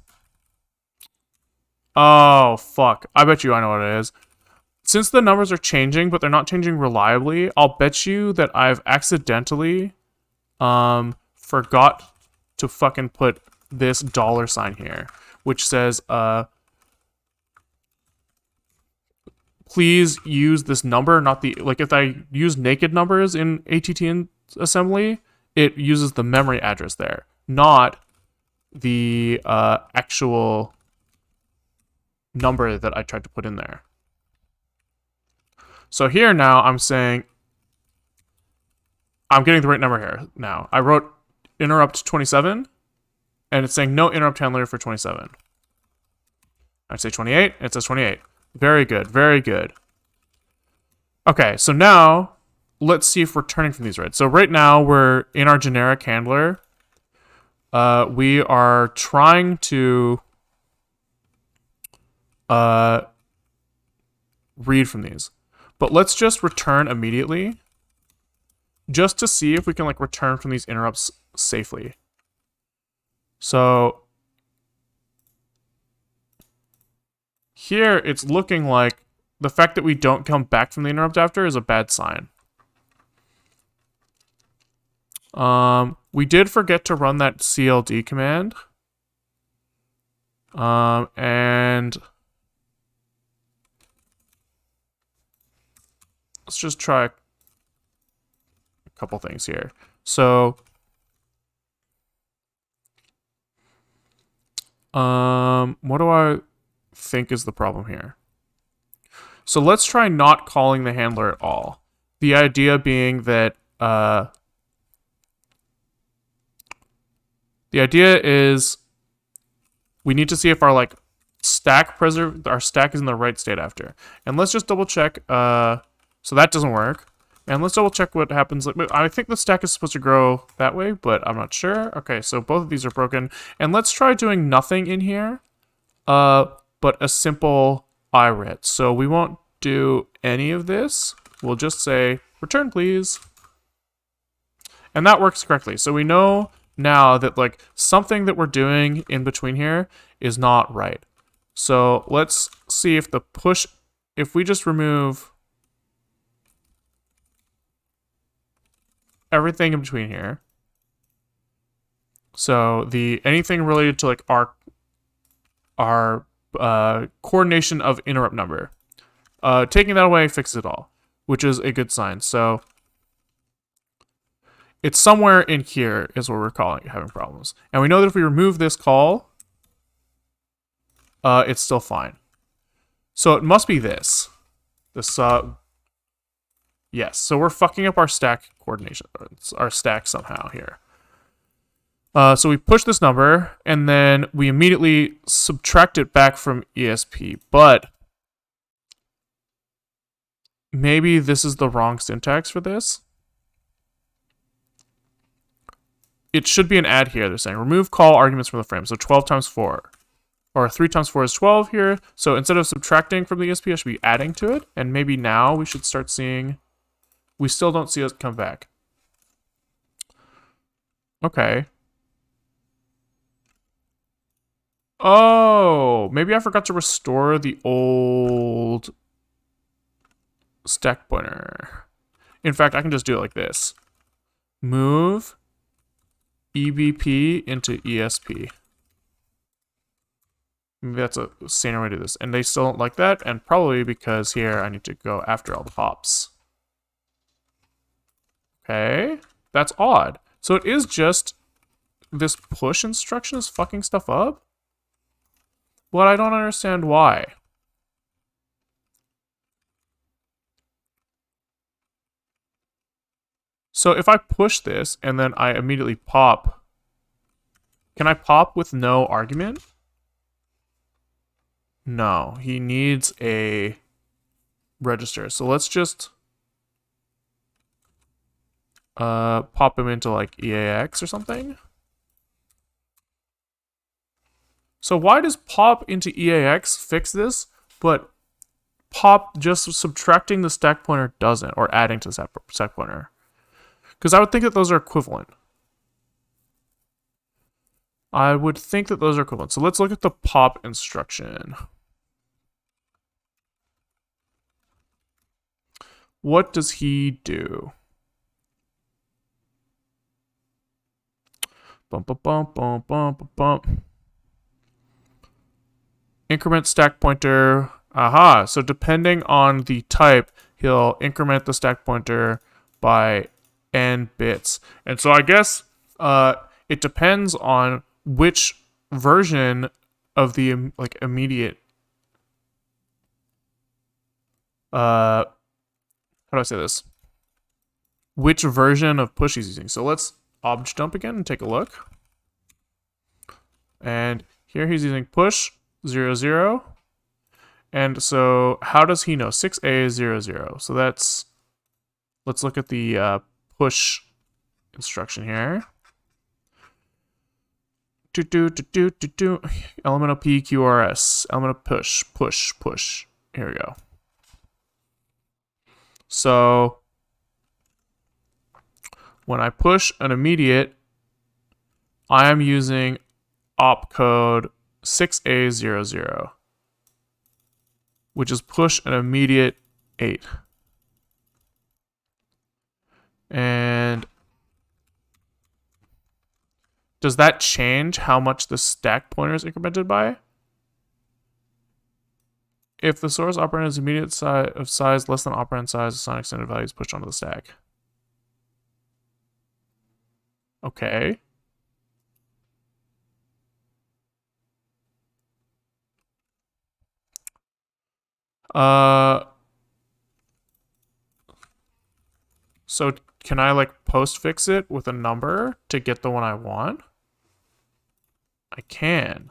Oh, fuck. I bet you I know what it is. Since the numbers are changing, but they're not changing reliably, I'll bet you that I've accidentally forgot to fucking put this $sign here, which says, please use this number, not the, like if I use naked numbers in ATT assembly, it uses the memory address there, not the actual number that I tried to put in there. So here now I'm saying, I'm getting the right number here now. I wrote interrupt 27, and it's saying no interrupt handler for 27. I say 28, and it says 28. Very good, very good. Okay, so now let's see if we're turning from these right. So right now we're in our generic handler. We are trying to read from these. But let's just return immediately, just to see if we can like return from these interrupts safely. So here it's looking like the fact that we don't come back from the interrupt after is a bad sign. We did forget to run that CLD command. And let's just try a couple things here. So, what do I think is the problem here. So let's try not calling the handler at all. The idea being that the idea is we need to see if our like our stack is in the right state after. And let's just double check. So that doesn't work. And let's double check what happens. I think the stack is supposed to grow that way, but I'm not sure. Okay, so both of these are broken. And let's try doing nothing in here, but a simple iret. So we won't do any of this. We'll just say, return please. And that works correctly. So we know now that like something that we're doing in between here is not right. So let's see if the push, if we just remove everything in between here. So anything related to like our coordination of interrupt number. Taking that away fixes it all, which is a good sign. So it's somewhere in here is where we're having problems. And we know that if we remove this call, it's still fine. So it must be this. Yes, so we're fucking up our stack coordination, our stack somehow here. So we push this number, and then we immediately subtract it back from ESP, but maybe this is the wrong syntax for this. It should be an add here, they're saying. Remove call arguments from the frame, so 12 times 4. Or 3 times 4 is 12 here, so instead of subtracting from the ESP, I should be adding to it, and maybe now we should start seeing... We still don't see it come back. Okay. Oh, maybe I forgot to restore the old stack pointer. In fact, I can just do it like this. Move EBP into ESP. Maybe that's a saner way to do this. And they still don't like that, and probably because here I need to go after all the hops. Okay, that's odd. So it is just this push instruction is fucking stuff up? But I don't understand why. So if I push this and then I immediately pop, can I pop with no argument? No, he needs a register. So let's just pop him into like EAX or something. So why does pop into EAX fix this, but pop just subtracting the stack pointer doesn't, or adding to the stack pointer? Because I would think that those are equivalent. I would think that those are equivalent. So let's look at the pop instruction. What does he do? Bump, bump, bump, bump, bump, bump. Increment stack pointer. Aha. So depending on the type, he'll increment the stack pointer by n bits. And so I guess it depends on which version of the like immediate how do I say this? Which version of push he's using. So let's obj dump again and take a look. And here he's using push 0, 0. And so how does he know? 6A is 0, 0. So that's, let's look at the push instruction here. Element of P, Q, R, S. Element of push, push, push. Here we go. So when I push an immediate, I am using opcode 6A00, which is push an immediate 8. And does that change how much the stack pointer is incremented by? If the source operand is immediate size less than operand size, assign extended values pushed onto the stack. Okay. So can I like postfix it with a number to get the one I want? I can.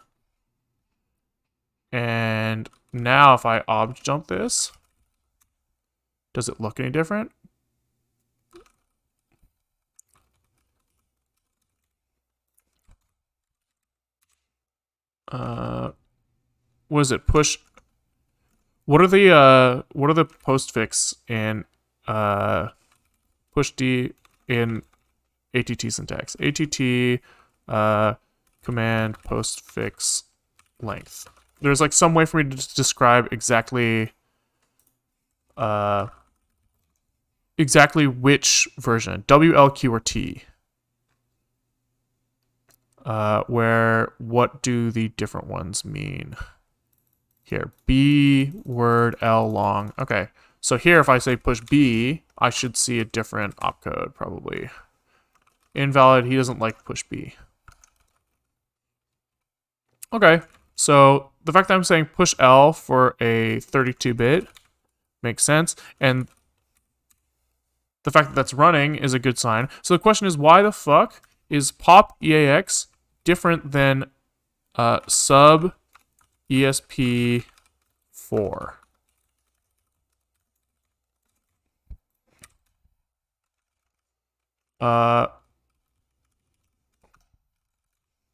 And now if I obj jump this, does it look any different? What is it? Push. What are the postfix in push D in ATT syntax? ATT command postfix length. There's like some way for me to describe exactly which version, W, L, Q, or T. Where what do the different ones mean? Here, B, word, L, long. Okay, so here if I say push B, I should see a different opcode probably. Invalid, he doesn't like push B. Okay, so the fact that I'm saying push L for a 32-bit makes sense, and the fact that that's running is a good sign. So the question is, why the fuck is pop EAX different than sub ESP4?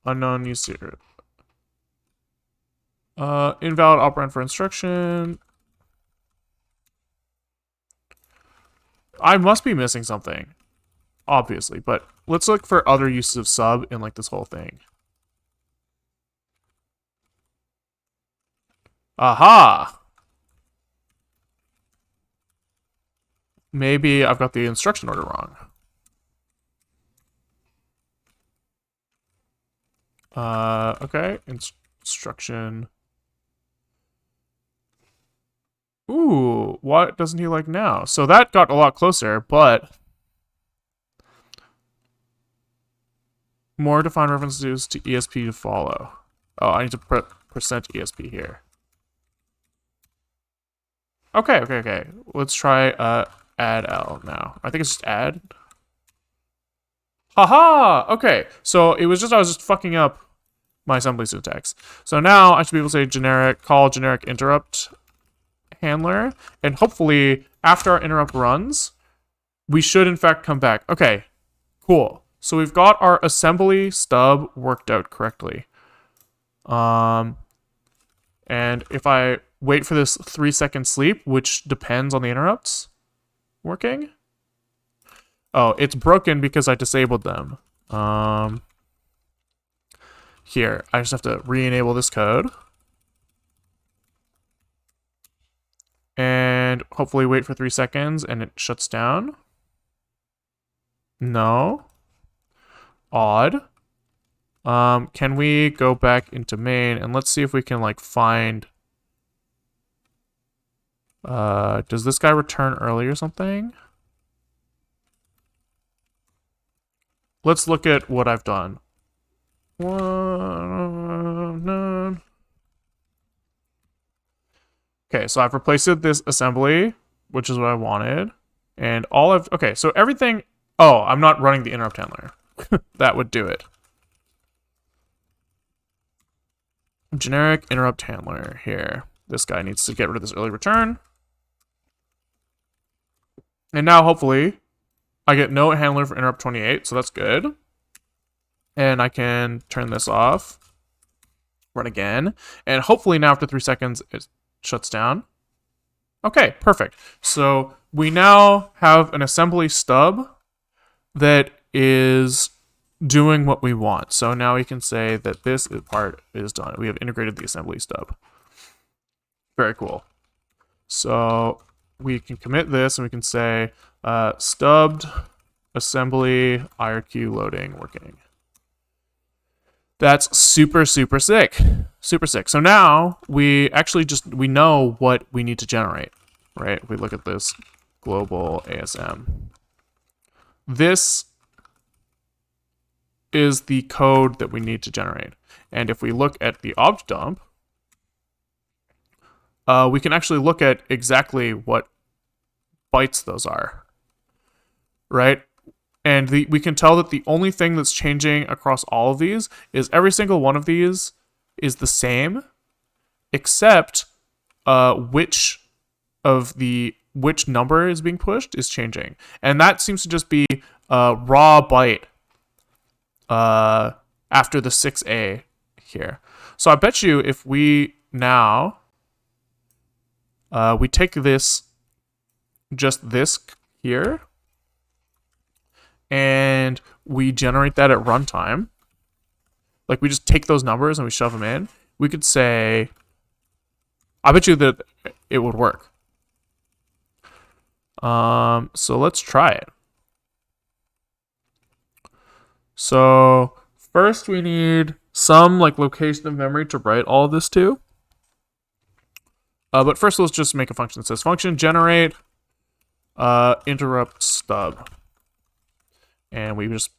Unknown user. Invalid operand for instruction. I must be missing something, obviously, but let's look for other uses of sub in like this whole thing. Aha! Maybe I've got the instruction order wrong. Okay, instruction. Ooh, what doesn't he like now? So that got a lot closer, but more defined references to ESP to follow. Oh, I need to put percent ESP here. Okay. Let's try add L now. I think it's just add. Haha! Okay, so I was just fucking up my assembly syntax. So now I should be able to say generic, call generic interrupt handler, and hopefully after our interrupt runs, we should in fact come back. Okay, cool. So we've got our assembly stub worked out correctly. And if I wait for this 3-second sleep, which depends on the interrupts working. Oh, it's broken because I disabled them. Here, I just have to re-enable this code. And hopefully wait for 3 seconds and it shuts down. No. Odd. Can we go back into main and let's see if we can like find... does this guy return early or something? Let's look at what I've done. Okay, so I've replaced this assembly, which is what I wanted. And all of... Okay, so everything... Oh, I'm not running the interrupt handler. That would do it. Generic interrupt handler here. This guy needs to get rid of this early return. And now, hopefully, I get no handler for interrupt 28, so that's good. And I can turn this off. Run again. And hopefully now after 3 seconds, it shuts down. Okay, perfect. So we now have an assembly stub that is doing what we want. So now we can say that this part is done. We have integrated the assembly stub. Very cool. So we can commit this and we can say stubbed assembly IRQ loading working. That's super sick. Super sick. So now we actually we know what we need to generate, right? If we look at this global ASM. This is the code that we need to generate. And if we look at the obj dump, we can actually look at exactly what bytes those are, right? And we can tell that the only thing that's changing across all of these is every single one of these is the same, except which number is being pushed is changing. And that seems to just be a raw byte after the 6A here. So I bet you if we now we take this here and we generate that at runtime, like we just take those numbers and we shove them in, we could say, I bet you that it would work. So let's try it. So first we need some like location of memory to write all of this to. But first let's just make a function that says function generate interrupt stub. And we just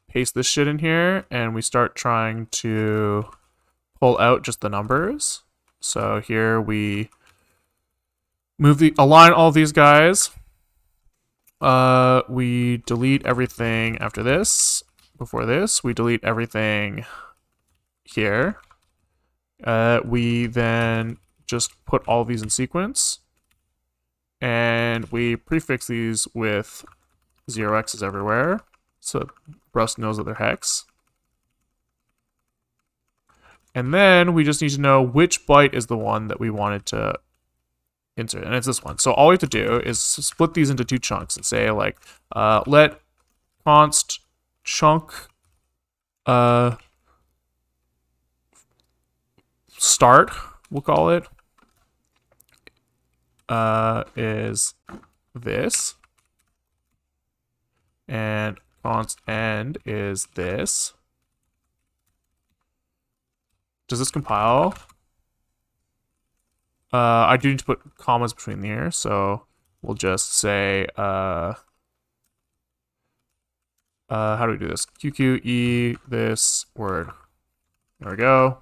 paste this shit in here and we start trying to pull out just the numbers. So here we align all these guys. We delete everything after this. Before this, we delete everything here. We then just put all these in sequence. And we prefix these with 0x's everywhere. So Rust knows that they're hex. And then we just need to know which byte is the one that we wanted to insert. And it's this one. So all we have to do is split these into two chunks and say like, let const chunk start, we'll call it, is this. And const end is this. Does this compile? I do need to put commas between here, so we'll just say, how do we do this? QQE this word. There we go.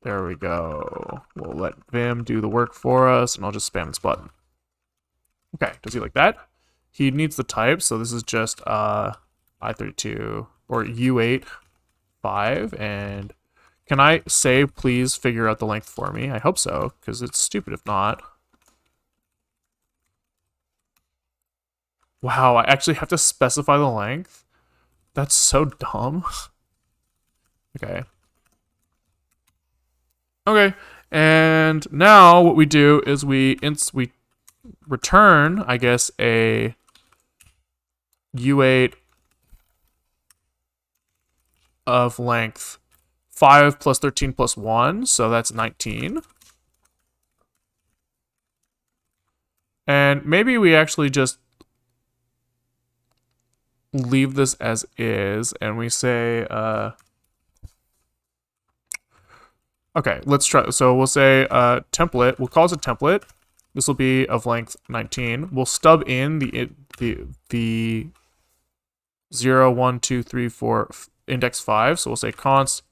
There we go. We'll let Vim do the work for us, and I'll just spam this button. Okay, does he like that? He needs the type, so this is just I32 or U8 5, and can I say please figure out the length for me? I hope so, because it's stupid if not. Wow, I actually have to specify the length? That's so dumb. Okay. Okay, and now what we do is we return, I guess, a U8 of length 5 plus 13 plus 1, so that's 19. And maybe we actually just leave this as is, and we say, okay, let's try. So we'll say template. We'll call this a template. This will be of length 19. We'll stub in the 0, 1, 2, 3, 4 index 5. So we'll say const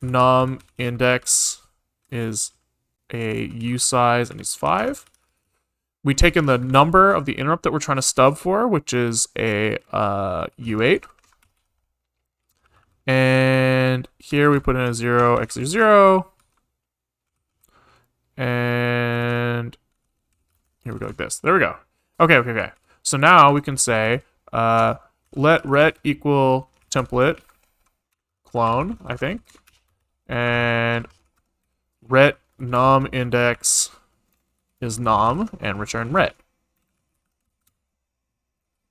num index is a u size and is 5. We take in the number of the interrupt that we're trying to stub for, which is a u8. And here we put in a 0x0. And here we go like this. There we go. Okay. So now we can say let ret equal template clone, I think. And ret num index is num and return ret.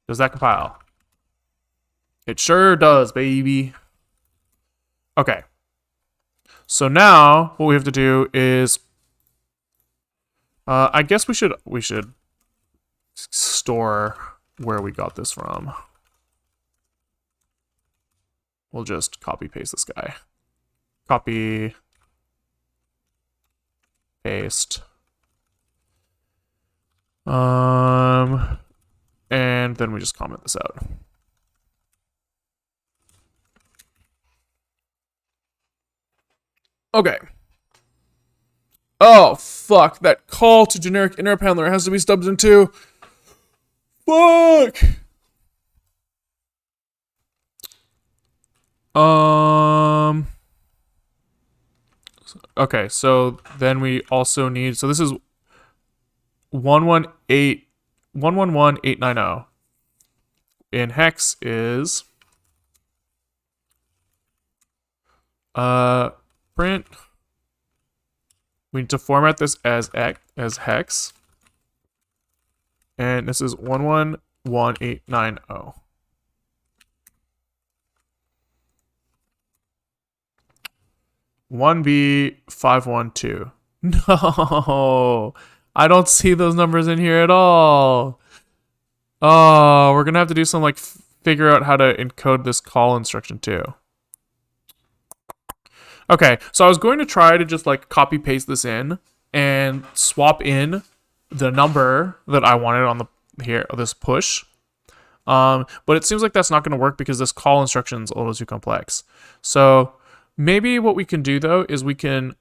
Does that compile? It sure does, baby. Okay. So now what we have to do is I guess we should store where we got this from. We'll just copy paste this guy. Copy paste. And then we just comment this out. Okay. Oh, fuck. That call to generic interrupt handler has to be stubbed into. Fuck! Okay, so then we also need... So this is 111.890. In hex is... print... We need to format this as hex. And this is 111.890. One B 512. No, I don't see those numbers in here at all. Oh, we're gonna have to do some figure out how to encode this call instruction too. Okay, so I was going to try to just copy paste this in and swap in the number that I wanted on this push. But it seems like that's not going to work because this call instruction is a little too complex. So maybe what we can do though is we could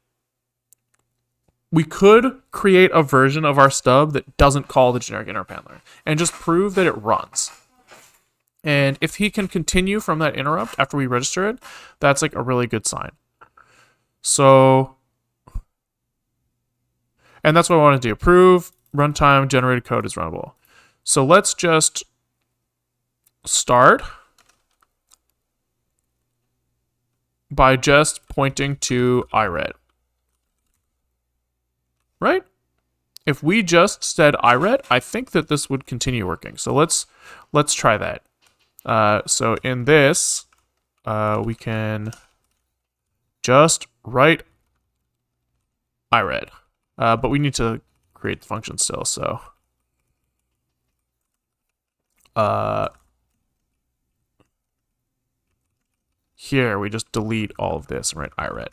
create a version of our stub that doesn't call the generic interrupt handler and just prove that it runs. And if he can continue from that interrupt after we register it, that's a really good sign. So, and that's what I want to do. Prove runtime generated code is runnable. So let's just start by just pointing to iret. Right? If we just said iret, I think that this would continue working. So let's try that. So in this, we can just write iret. But we need to create the function still, so here we just delete all of this and write iret.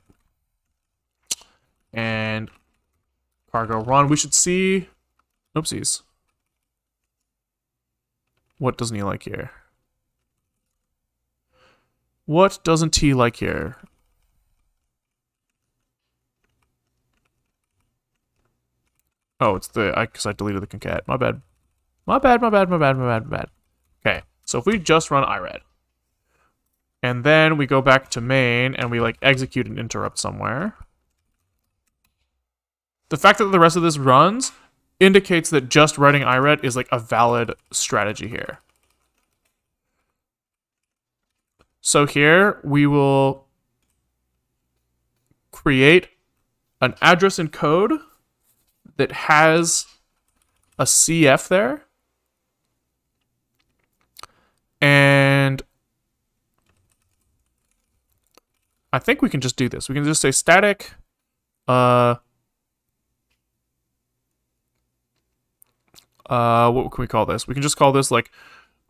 And cargo run. We should see, oopsies. What doesn't he like here? What doesn't he like here? Oh, it's because I deleted the concat. My bad. My bad. Okay, so if we just run iret, and then we go back to main and we execute an interrupt somewhere, the fact that the rest of this runs indicates that just writing iret is a valid strategy here. So here we will create an address in code that has a CF there. And I think we can just do this. We can just say static what can we call this? We can just call this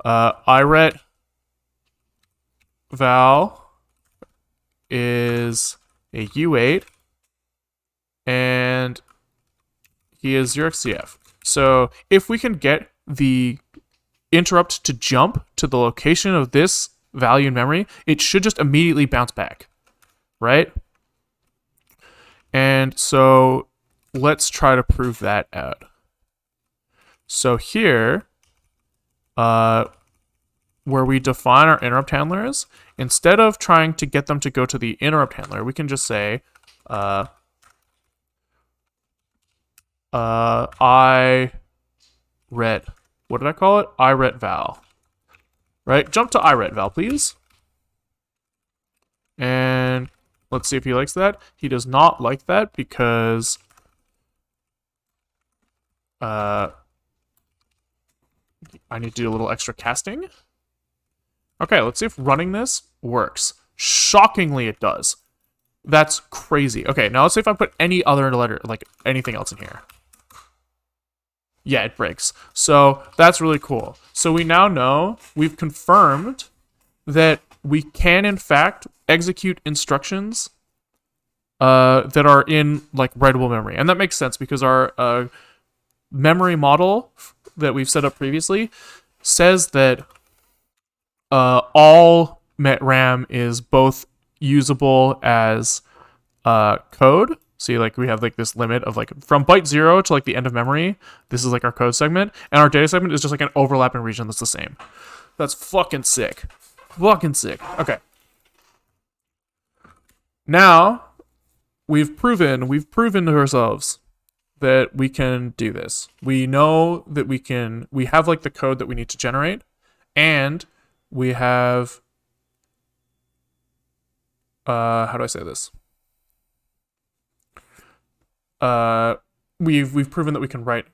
iret val is a U8 and he is XerxCF. So if we can get the interrupt to jump to the location of this value in memory, it should just immediately bounce back, right? And so let's try to prove that out. So here, where we define our interrupt handlers, instead of trying to get them to go to the interrupt handler, we can just say, iret, what did I call it? Iret val, right? Jump to iret val, please. And let's see if he likes that. He does not like that because I need to do a little extra casting. Okay, let's see if running this works. Shockingly, it does. That's crazy. Okay, now let's see if I put any other letter, anything else in here. Yeah, it breaks. So that's really cool. So we now know, we've confirmed that we can, in fact, execute instructions that are in, writable memory. And that makes sense because our memory model that we've set up previously says that all RAM is both usable as code. See, like we have like this limit of like from byte 0 to like the end of memory. This is like our code segment, and our data segment is just like an overlapping region that's the same. That's fucking sick. Fucking sick. Okay. Now we've proven to ourselves that we can do this. We know that we have like the code that we need to generate, and we have how do I say this? We've proven that we can write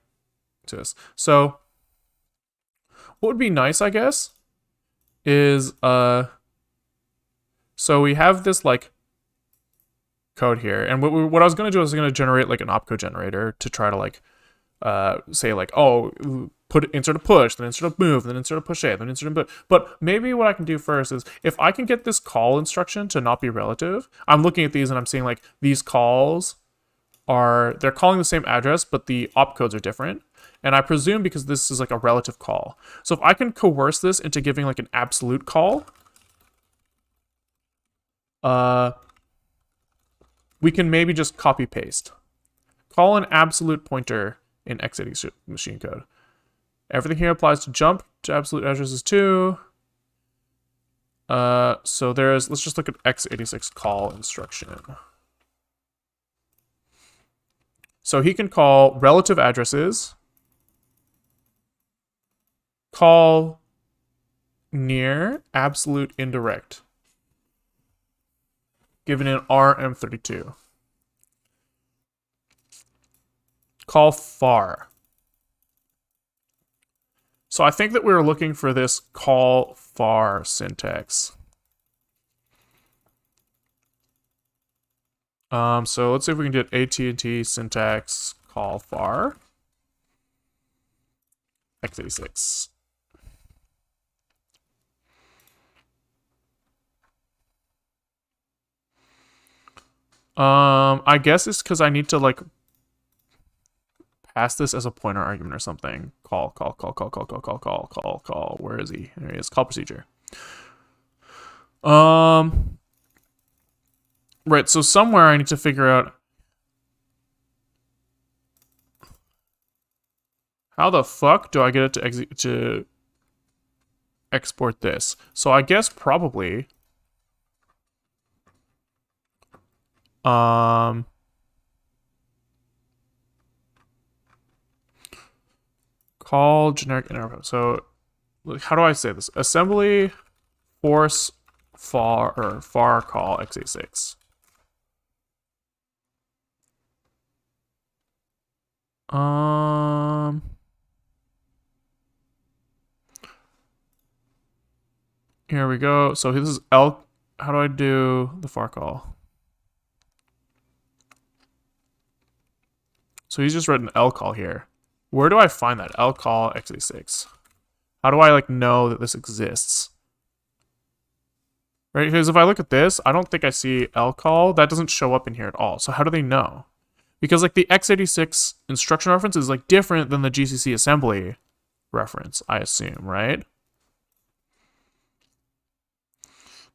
to this. So what would be nice, I guess, is so we have this like code here, and what I was gonna do is gonna generate like an opcode generator to try to like say like, oh, insert a push, then insert a move, then insert a push A, then insert a move. But maybe what I can do first is if I can get this call instruction to not be relative. I'm looking at these and I'm seeing like these calls they're calling the same address, but the opcodes are different. And I presume because this is like a relative call. So if I can coerce this into giving like an absolute call, we can maybe just copy paste. Call an absolute pointer in x86 machine code. Everything here applies to jump to absolute addresses too. So let's just look at x86 call instruction. So he can call relative addresses, call near absolute indirect, given in RM32. Call far. So I think that we were looking for this call far syntax. So let's see if we can get AT&T syntax call far. x86. I guess it's because I need to like pass this as a pointer argument or something. Call. Where is he? There he is. Call procedure. Right, so somewhere I need to figure out how the fuck do I get it to export this? So I guess probably call generic interrupt. So how do I say this? Assembly force far call x86. Here we go. So this is L. How do I do the far call? So he's just written L call here. Where do I find that? L call x86. How do I like know that this exists? Right? Because if I look at this, I don't think I see L call. That doesn't show up in here at all. So how do they know? Because like the x86 instruction reference is like different than the GCC assembly reference, I assume, right?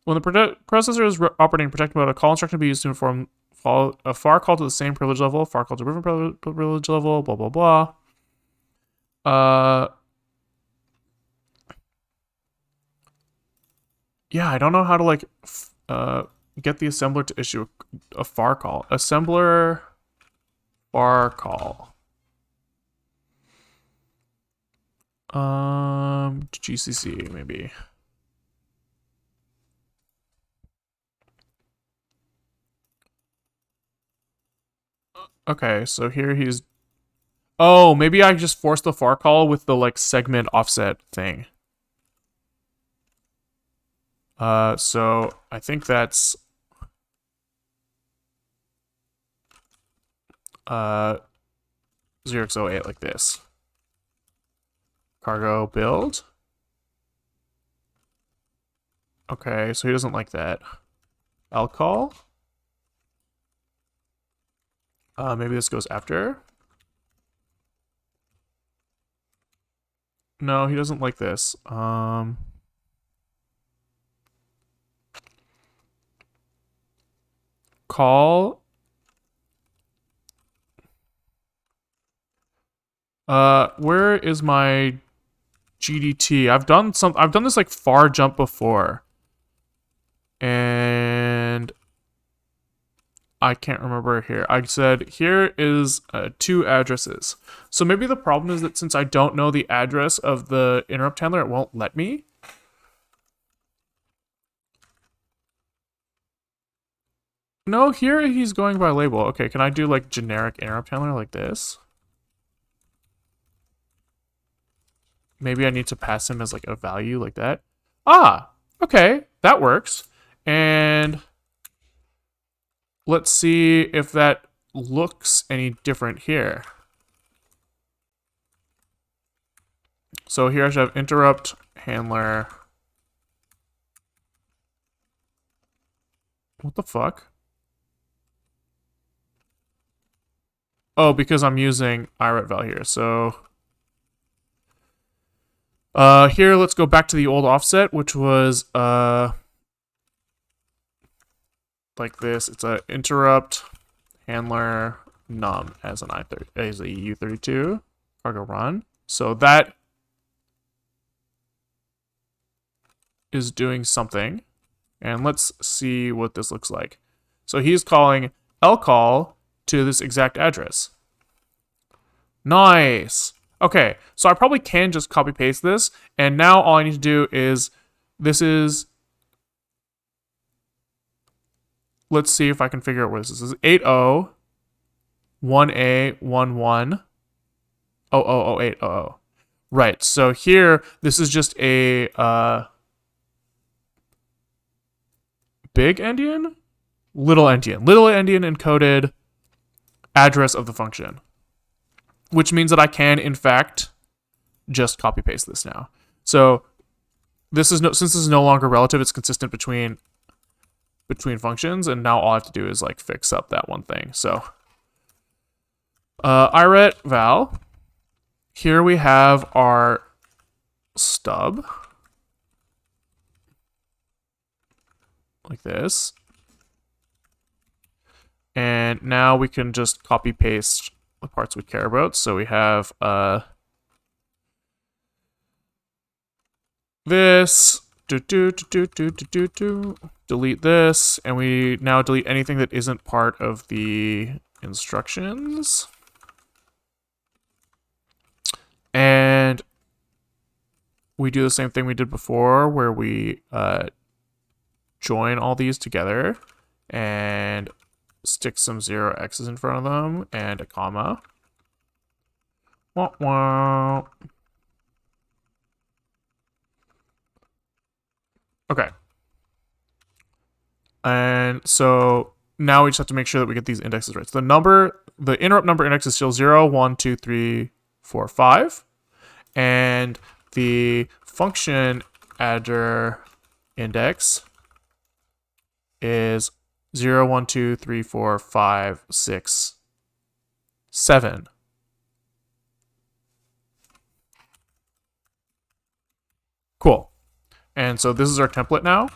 When the processor is operating in protected mode, a call instruction can be used to inform a far call to the same privilege level, far call to a different privilege level, blah, blah, blah. Yeah, I don't know how to like get the assembler to issue a far call. Assembler far call. GCC maybe. Okay, so here he's. Oh, maybe I just forced the far call with the like segment offset thing. So I think that's 0x08 like this. Cargo build. Okay, so he doesn't like that. L call. Maybe this goes after. No, he doesn't like this. Call Where is my GDT? I've done this like far jump before. And I can't remember here. I said here is 2 addresses. So maybe the problem is that since I don't know the address of the interrupt handler, it won't let me. No, here he's going by label. Okay, can I do like generic interrupt handler like this? Maybe I need to pass him as like a value like that. Ah, okay, that works. And let's see if that looks any different here. So here I should have interrupt handler. What the fuck? Oh, because I'm using iretval here. So here, let's go back to the old offset, which was like this. It's a interrupt handler num as an as a u32 cargo run. So that is doing something, and let's see what this looks like. So he's calling lcall to this exact address. Nice. Okay, so I probably can just copy paste this, and now all I need to do is, this is, let's see if I can figure out where this is. This is 80 1A 11 00080. Right, so here, this is just a big endian? Little endian. Little endian encoded address of the function. Which means that I can, in fact, just copy paste this now. So this is since this is no longer relative, it's consistent between functions, and now all I have to do is like fix up that one thing. So iretval. Here we have our stub. Like this. And now we can just copy paste the parts we care about. So we have this, delete this, and we now delete anything that isn't part of the instructions. And we do the same thing we did before, where we join all these together and stick some 0x's in front of them and a comma. Wah, wah. Okay. And so now we just have to make sure that we get these indexes right. So the interrupt number index is still 0, 1, 2, 3, 4, 5. And the function adder index is 0, 1, 2, 3, 4, 5, 6, 7. Cool. And so this is our template now.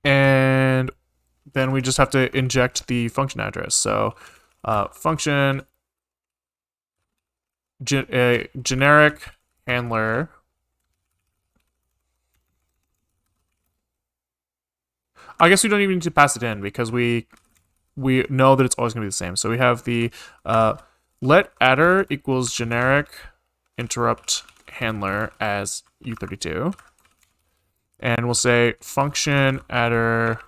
And then we just have to inject the function address. So function generic handler. I guess we don't even need to pass it in because we know that it's always going to be the same. So we have the let adder equals generic interrupt handler as u32. And we'll say function adder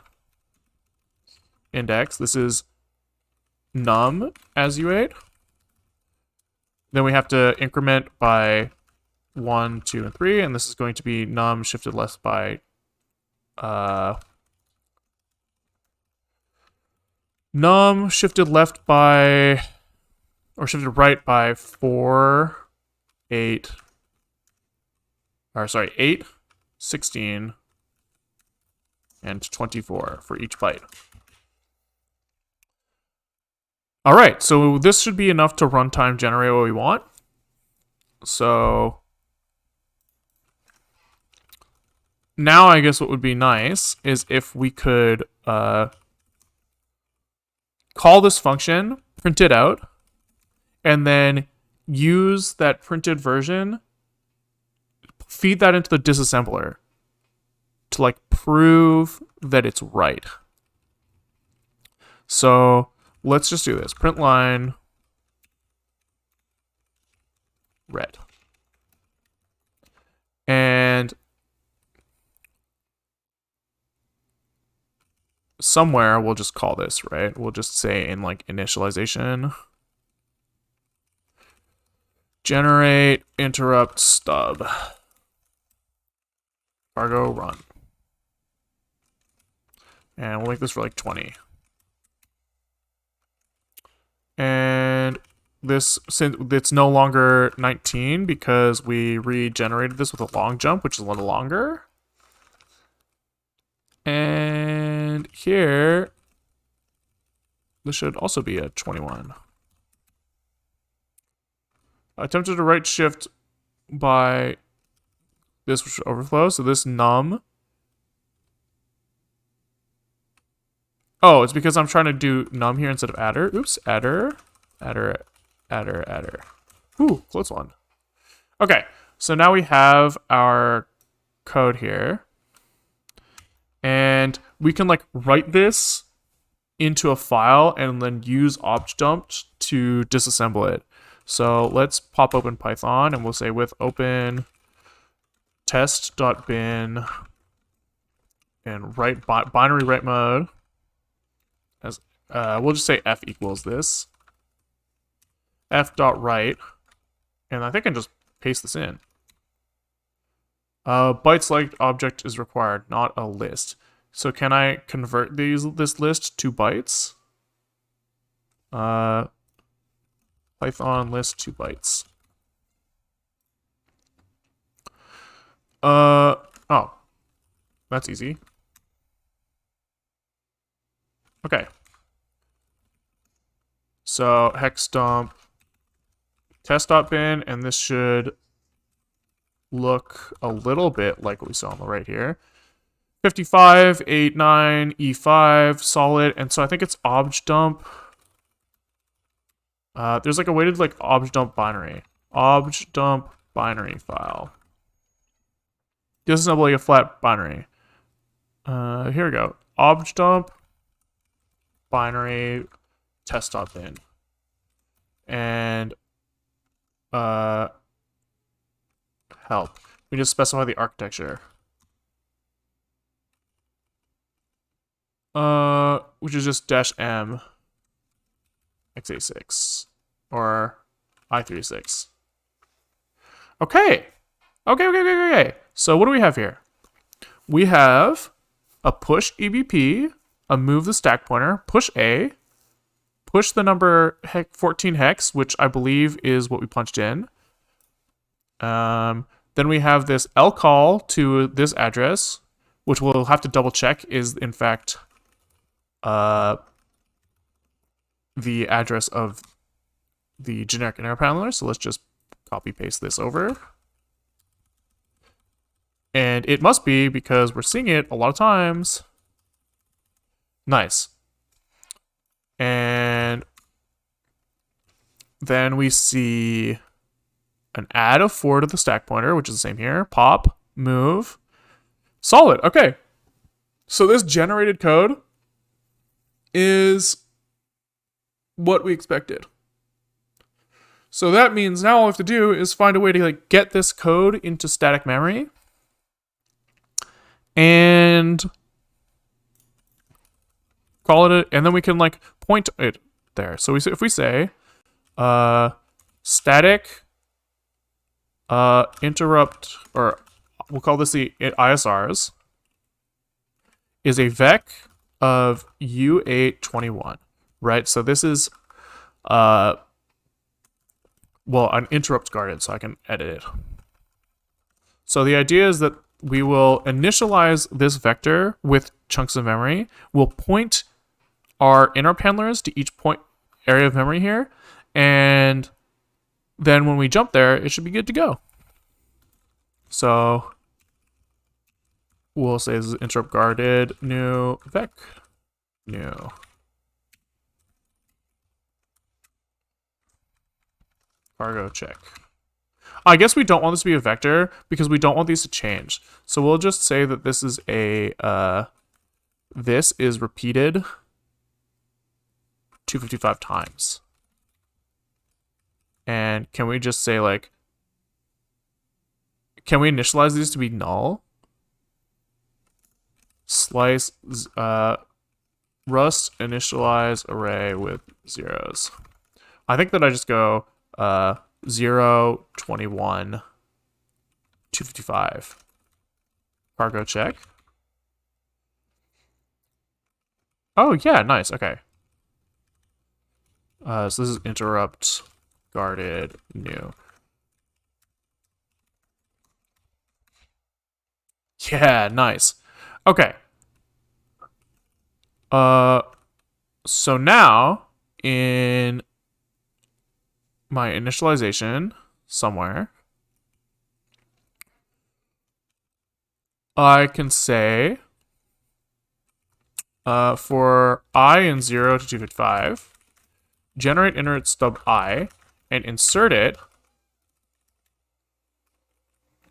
index. This is num as u8. Then we have to increment by 1, 2, and 3. And this is going to be num shifted left by num shifted left by, or shifted right by 4, 8, or sorry, 8, 16, and 24 for each byte. All right, so this should be enough to runtime generate what we want. So now I guess what would be nice is if we could call this function, print it out, and then use that printed version, feed that into the disassembler to like prove that it's right. So let's just do this. Print line red. And somewhere we'll just call this, right? We'll just say in like initialization, generate interrupt stub, cargo run. And we'll make this for like 20. And this, since it's no longer 19 because we regenerated this with a long jump, which is a little longer. And here, this should also be a 21. I attempted to right shift by this, which should overflow. So this num. Oh, it's because I'm trying to do num here instead of adder. Oops, adder. Ooh, close one. Okay, so now we have our code here. And we can like write this into a file and then use objdump to disassemble it. So let's pop open Python and we'll say with open test.bin and write binary write mode. As we'll just say f equals this. F.write. And I think I can just paste this in. Byte select object is required, not a list. So can I convert this list to bytes? Python list to bytes. Oh, that's easy. Okay. So hex dump test.bin, and this should look a little bit like what we saw on the right here. 55, 89, E5, solid, and so I think it's objdump. There's like a way to like objdump binary. Objdump binary file. Disassembling a flat binary. Here we go. Objdump binary test.bin. And help. We just specify the architecture. Which is just -m x86 or i36. Okay. Okay. So what do we have here? We have a push EBP, a move the stack pointer, push A, push the number 14 hex, which I believe is what we punched in. Then we have this lcall to this address, which we'll have to double check is in fact the address of the generic interrupt handler. So let's just copy paste this over. And it must be because we're seeing it a lot of times. Nice. And then we see an add of 4 to the stack pointer, which is the same here. Pop, move, solid. Okay. So this generated code is what we expected. So that means now all we have to do is find a way to like get this code into static memory and call it, and then we can like point it there. So if we say static interrupt, or we'll call this the ISRs, is a vec of U821, right? So this is well, an interrupt guarded, so I can edit it. So the idea is that we will initialize this vector with chunks of memory. We'll point our interrupt handlers to each point area of memory here, and then when we jump there, it should be good to go. So we'll say this is interrupt guarded new vec new. Cargo check. I guess we don't want this to be a vector because we don't want these to change. So we'll just say that this is a, this is repeated 255 times. And can we just say like, can we initialize these to be null? Slice, Rust initialize array with zeros. I think that I just go 0, 21, 255. Cargo check. Oh, yeah, nice. Okay. So this is interrupt guarded new. Yeah, nice. Okay. So now in my initialization somewhere, I can say for I in 0 to 255, generate inert stub I and insert it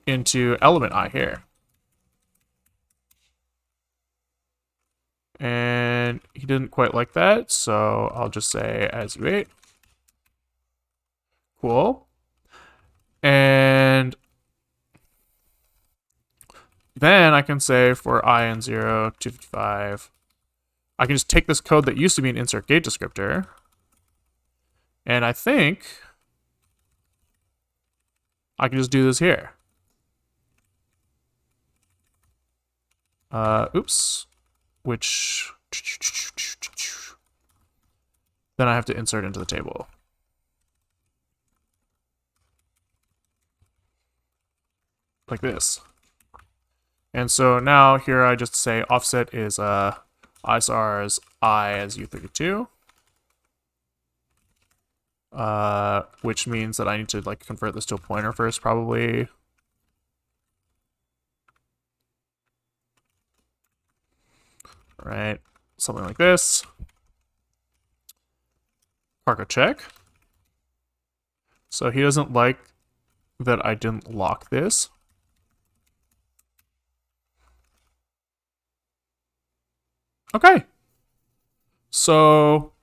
into element I here. And he didn't quite like that, so I'll just say as you wait. Cool. And then I can say for I in 0, 255, I can just take this code that used to be an insert gate descriptor, and I think I can just do this here. Oops. Which then I have to insert into the table. Like this. And so now here I just say offset is isars I as u32. Which means that I need to like convert this to a pointer first, probably. Right, something like this. Cargo check. So he doesn't like that I didn't lock this. Okay. So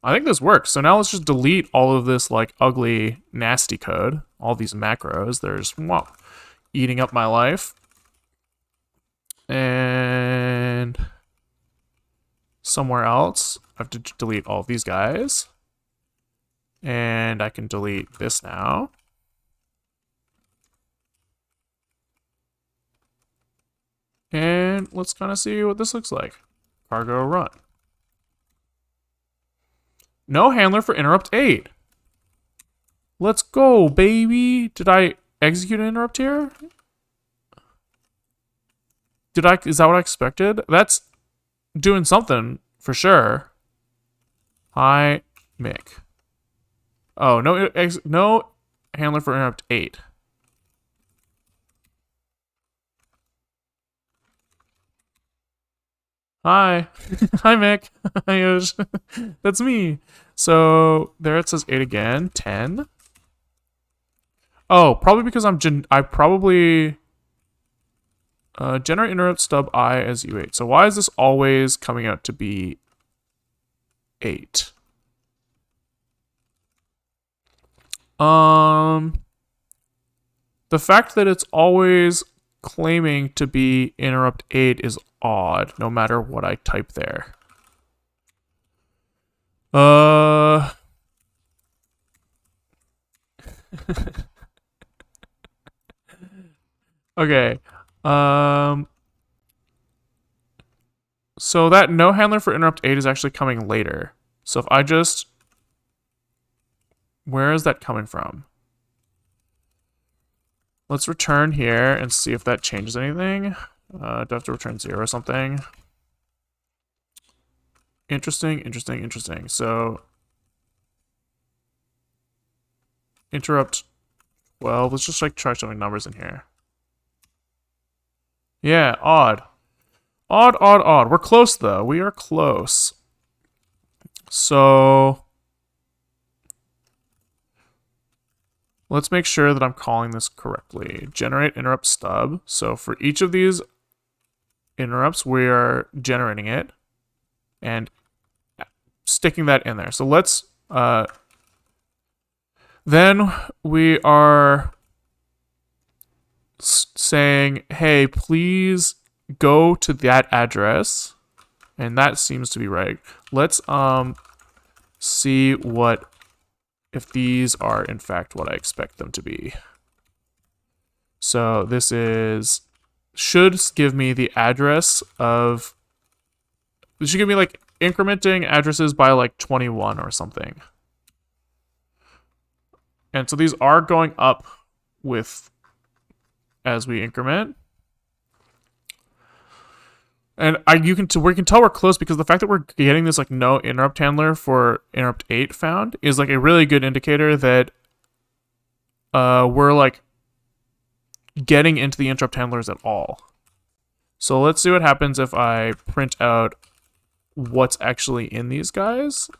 I think this works. So now let's just delete all of this like ugly, nasty code. All these macros. There's eating up my life. And somewhere else, I have to delete all of these guys. And I can delete this now. And let's kind of see what this looks like. Cargo run. No handler for interrupt 8. Let's go, baby. Did I execute an interrupt here? Is that what I expected? That's doing something for sure. Hi, Mick. Oh, no handler for interrupt 8. Hi. Hi, Mick. Hi, Yosh. That's me. So there it says 8 again. 10. Oh, probably because I probably generate interrupt stub I as u8. So why is this always coming out to be 8? The fact that it's always claiming to be interrupt 8 is odd, no matter what I type there. Okay. So that no handler for interrupt 8 is actually coming later. So if I just... Where is that coming from? Let's return here and see if that changes anything. Do I have to return 0 or something? Interesting. So interrupt 12. Let's just like try showing numbers in here. Yeah, odd. Odd. We're close though. We are close. So let's make sure that I'm calling this correctly. Generate interrupt stub. So for each of these interrupts, we are generating it and sticking that in there. So let's, then we are saying, hey, please go to that address. And that seems to be right. Let's see if these are in fact what I expect them to be. So this should give me the address of, it should give me like incrementing addresses by like 21 or something. And so these are going up as we increment. And we can tell we're close because the fact that we're getting this like no interrupt handler for interrupt 8 found is like a really good indicator that we're like getting into the interrupt handlers at all. So let's see what happens if I print out what's actually in these guys.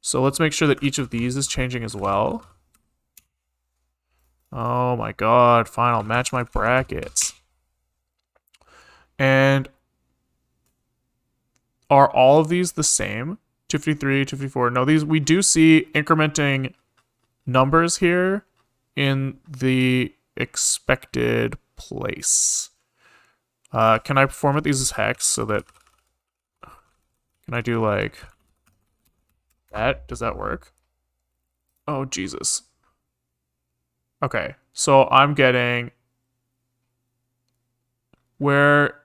So let's make sure that each of these is changing as well. Oh my god, fine, I'll match my brackets. And are all of these the same? 253, 254. No, we do see incrementing numbers here in the expected place. Can I format these as hex so that, can I do like that? Does that work? Oh, Jesus. Okay, so I'm getting, where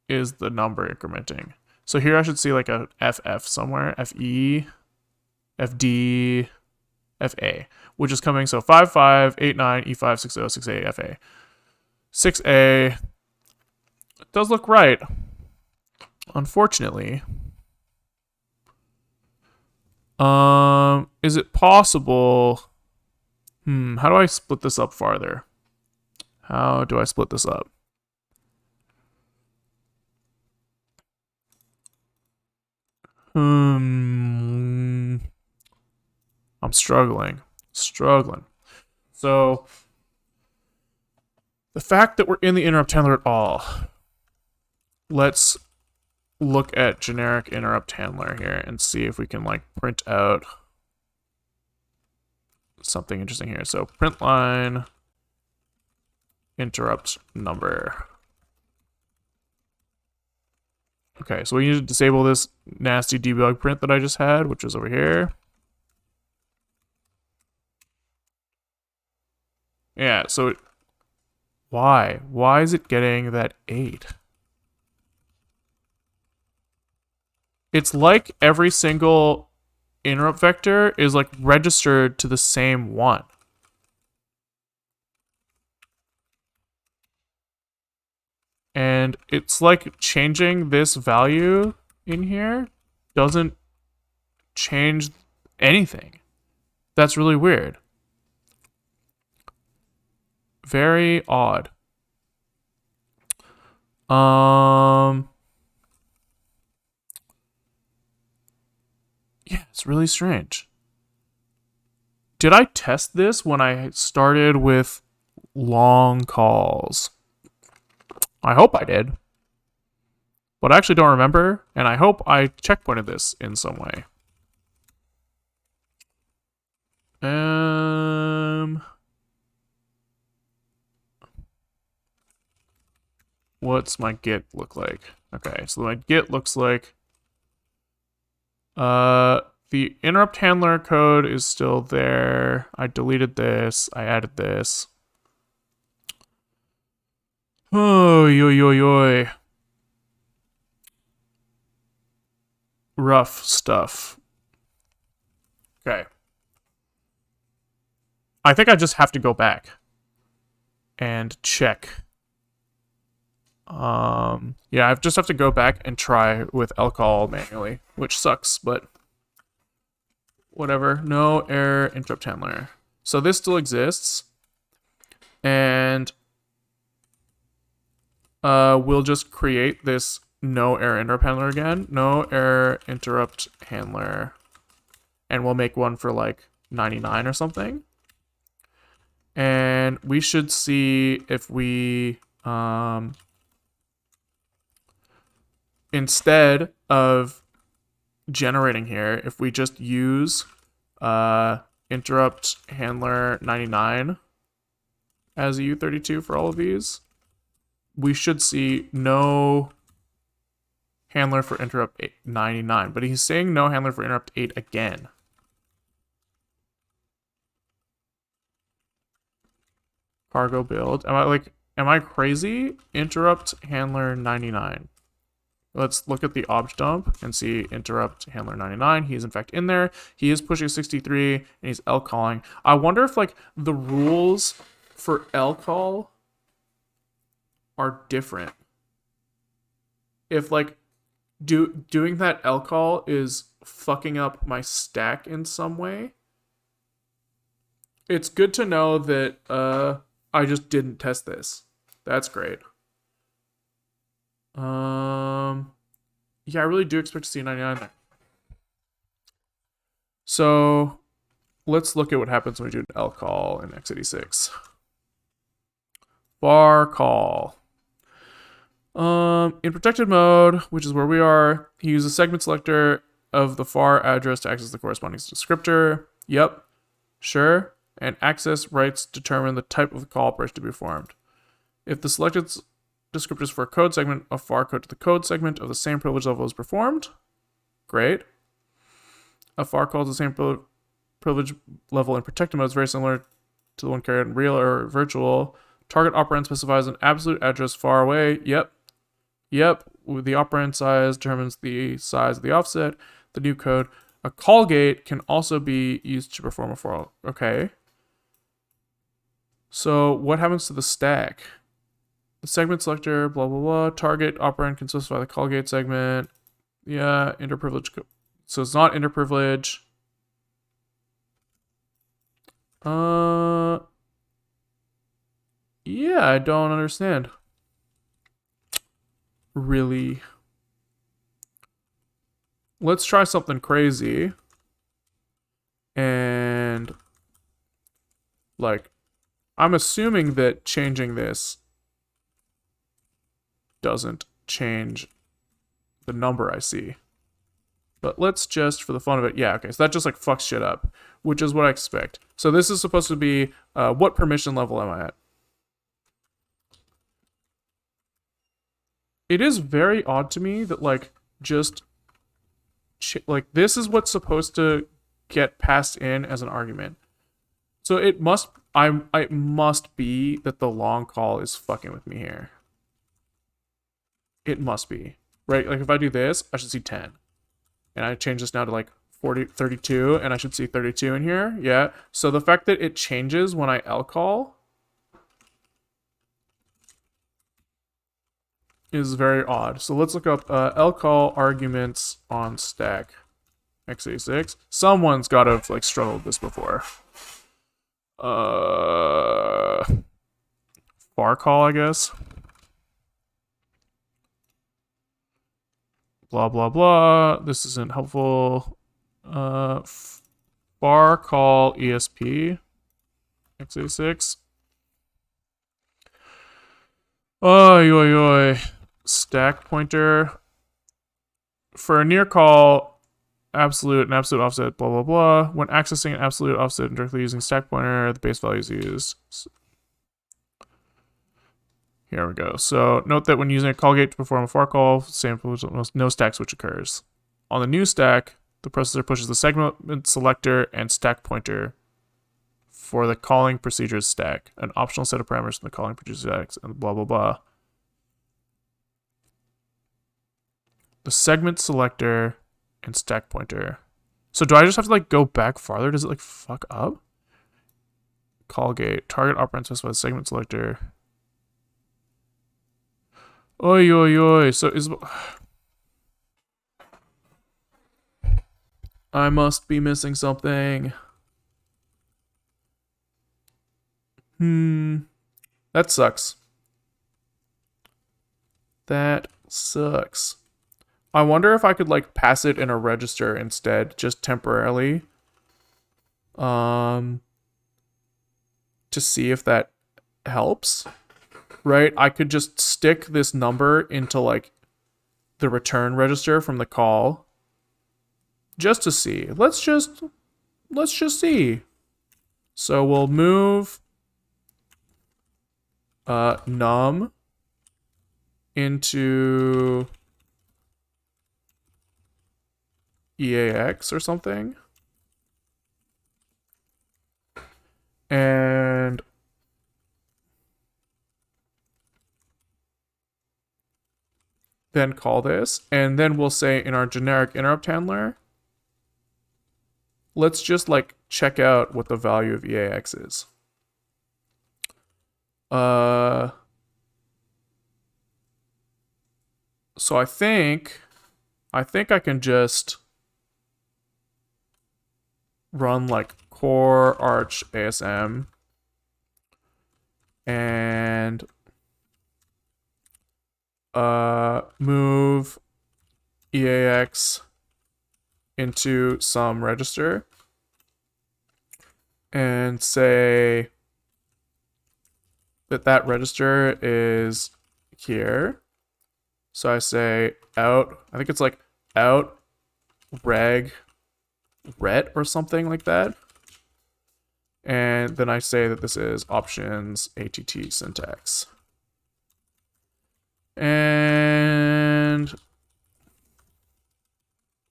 is the number incrementing? So here I should see like a FF somewhere, FE, FD, FA, which is coming. So 5589 E5 60 68 FA. 6A. It does look right. Unfortunately. Is it possible? How do I split this up farther? How do I split this up? I'm struggling. So the fact that we're in the interrupt handler at all, let's look at generic interrupt handler here and see if we can like print out something interesting here. So print line interrupt number. Okay, so we need to disable this nasty debug print that I just had, which is over here. Yeah, so why? Why is it getting that 8? It's like every single interrupt vector is like registered to the same one. And it's like changing this value in here doesn't change anything. That's really weird. Very odd. Yeah, it's really strange. Did I test this when I started with long calls? I hope I did. But I actually don't remember, and I hope I checkpointed this in some way. What's my Git look like? Okay, so my Git looks like the interrupt handler code is still there. I deleted this. I added this. Oh, yo. Rough stuff. Okay. I think I just have to go back and check. Yeah, I just have to go back and try with lcall manually, which sucks, but whatever. No error interrupt handler. So this still exists, and we'll just create this no error interrupt handler again. No error interrupt handler, and we'll make one for like 99 or something. And we should see if we, instead of generating here, if we just use interrupt handler 99 as a U32 for all of these, we should see no handler for interrupt 99, but he's saying no handler for interrupt 8 again. Cargo build. Am I crazy? Interrupt handler 99. Let's look at the obj dump and see interrupt handler 99. He is in fact in there. He is pushing 63 and he's L calling. I wonder if like the rules for L call are different. If like doing that L call is fucking up my stack in some way. It's good to know that I just didn't test this. That's great. Yeah, I really do expect to see 99 there. So let's look at what happens when we do an L call in x86. Var call. In protected mode, which is where we are, he uses segment selector of the var address to access the corresponding descriptor. Yep, sure. And access rights determine the type of the call operation to be performed. If the selected descriptors for a code segment of var code to the code segment of the same privilege level is performed, great. A var call to the same privilege level in protected mode is very similar to the one carried in real or virtual. Target operand specifies an absolute address far away. Yep. The operand size determines the size of the offset. The new code. A call gate can also be used to perform a for. Okay. So what happens to the stack? The segment selector, blah, blah, blah. Target operand can specify the call gate segment. Yeah, interprivilege. So it's not interprivilege. Yeah, I don't understand. Really. Let's try something crazy. And like, I'm assuming that changing this doesn't change the number I see. But let's just, for the fun of it, yeah, okay, so that just like fucks shit up, which is what I expect. So this is supposed to be, what permission level am I at? It is very odd to me that like, just, like this is what's supposed to get passed in as an argument. So it must be that the long call is fucking with me here. It must be, right? Like if I do this, I should see 10. And I change this now to like 32, and I should see 32 in here. Yeah. So the fact that it changes when I L call is very odd. So let's look up L call arguments on stack x86. Someone's got to have like struggled with this before. Var call, I guess. Blah, blah, blah. This isn't helpful. Var call ESP x86. Oy. Stack pointer. For a near call, absolute and absolute offset, blah, blah, blah. When accessing an absolute offset directly using stack pointer, the base value is used. Here we go. So note that when using a call gate to perform a var call, no stack switch occurs. On the new stack, the processor pushes the segment selector and stack pointer for the calling procedures stack, an optional set of parameters from the calling procedures stack, and blah, blah, blah. The segment selector and stack pointer. So do I just have to like go back farther? Does it like fuck up? Call gate, target operand specifies segment selector. Oy. So is... I must be missing something. That sucks. That sucks. I wonder if I could like pass it in a register instead, just temporarily. to see if that helps, right? I could just stick this number into like the return register from the call just to see. Let's just see. So we'll move num into EAX or something. And then call this. And then we'll say in our generic interrupt handler, let's just like check out what the value of EAX is. So I think I can just run like core arch ASM and move EAX into some register and say that register is here. So I say out, I think it's like out reg ret or something like that. And then I say that this is options ATT syntax. And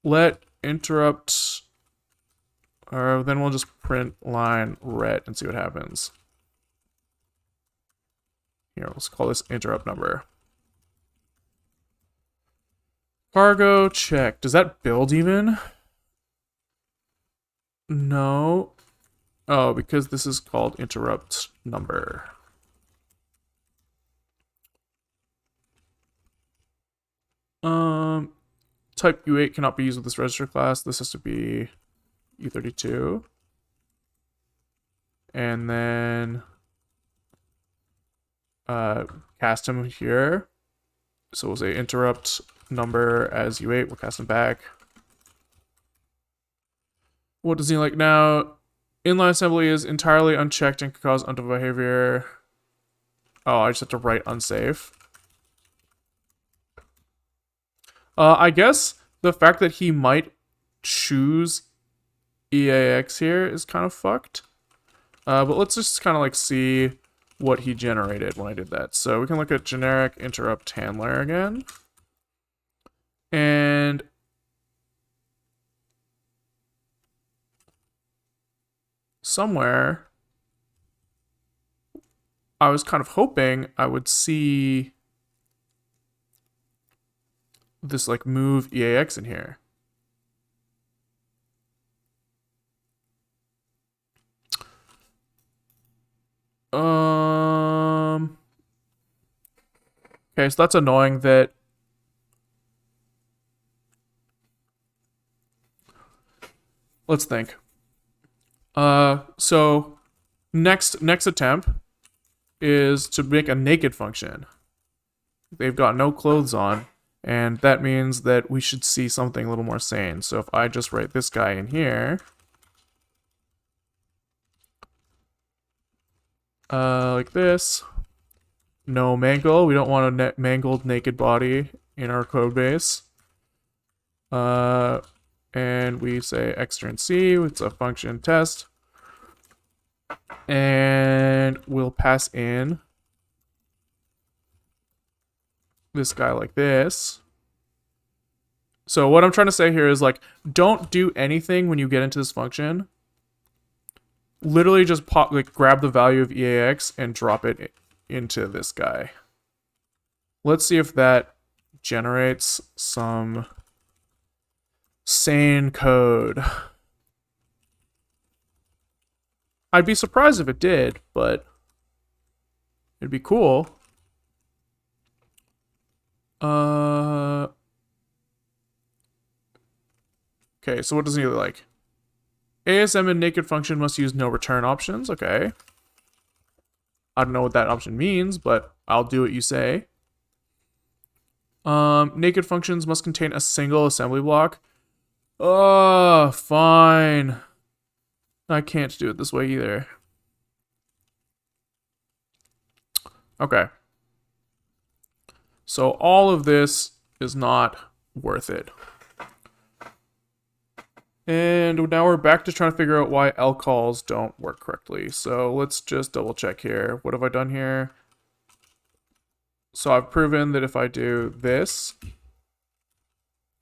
let interrupt, or then we'll just print line ret and see what happens. Here, let's call this interrupt number. Cargo check. Does that build even? No. Oh, because this is called interrupt number. Type U8 cannot be used with this register class. This has to be U32. And then cast him here. So we'll say interrupt number as U8. We'll cast him back. What does he like now? Inline assembly is entirely unchecked and can cause undue behavior. Oh, I just have to write unsafe. I guess the fact that he might choose EAX here is kind of fucked. But let's just kind of like see what he generated when I did that. So we can look at generic interrupt handler again. And somewhere I was kind of hoping I would see this like move EAX in here. Okay, so that's annoying that let's think. So next attempt is to make a naked function. They've got no clothes on, and that means that we should see something a little more sane. So if I just write this guy in here, like this, no mangle. We don't want a mangled naked body in our code base. And we say extern C, it's a function test. And we'll pass in this guy like this. So what I'm trying to say here is like, don't do anything when you get into this function. Literally just grab the value of EAX and drop it into this guy. Let's see if that generates some sane code. I'd be surprised if it did, but it'd be cool. Okay, so what does he like? ASM and naked function must use no return options. Okay. I don't know what that option means, but I'll do what you say. Naked functions must contain a single assembly block. Oh, fine. I can't do it this way either. Okay. So all of this is not worth it. And now we're back to trying to figure out why lcalls don't work correctly. So let's just double check here. What have I done here? So I've proven that if I do this,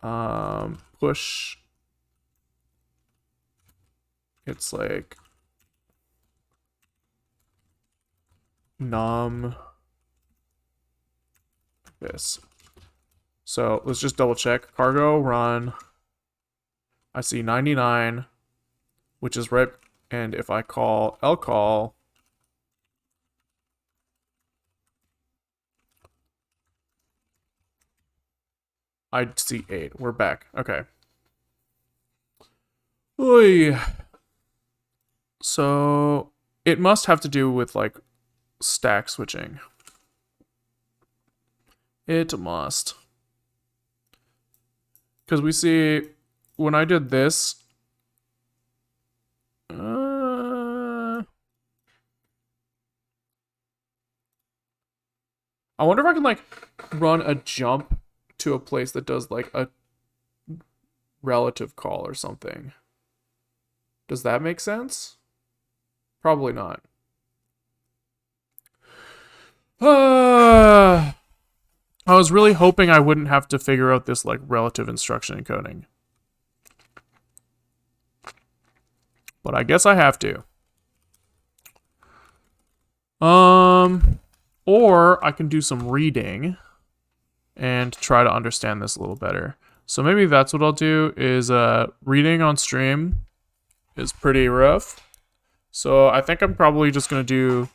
push, it's like num this. So let's just double check. Cargo run. I see 99, which is right. And if I call lcall, I see 8. We're back. Okay. Oy. So it must have to do with like stack switching. It must. Because we see when I did this, I wonder if I can like run a jump to a place that does like a relative call or something. Does that make sense? Probably not. I was really hoping I wouldn't have to figure out this like relative instruction encoding. But I guess I have to. Or I can do some reading and try to understand this a little better. So maybe that's what I'll do is reading on stream is pretty rough. So I think I'm probably just going to do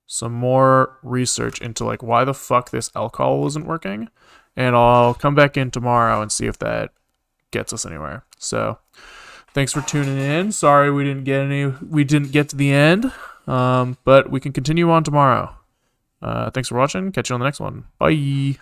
some more research into like why the fuck this lcall isn't working. And I'll come back in tomorrow and see if that gets us anywhere. So thanks for tuning in. Sorry we didn't get to the end. But we can continue on tomorrow. Thanks for watching. Catch you on the next one. Bye.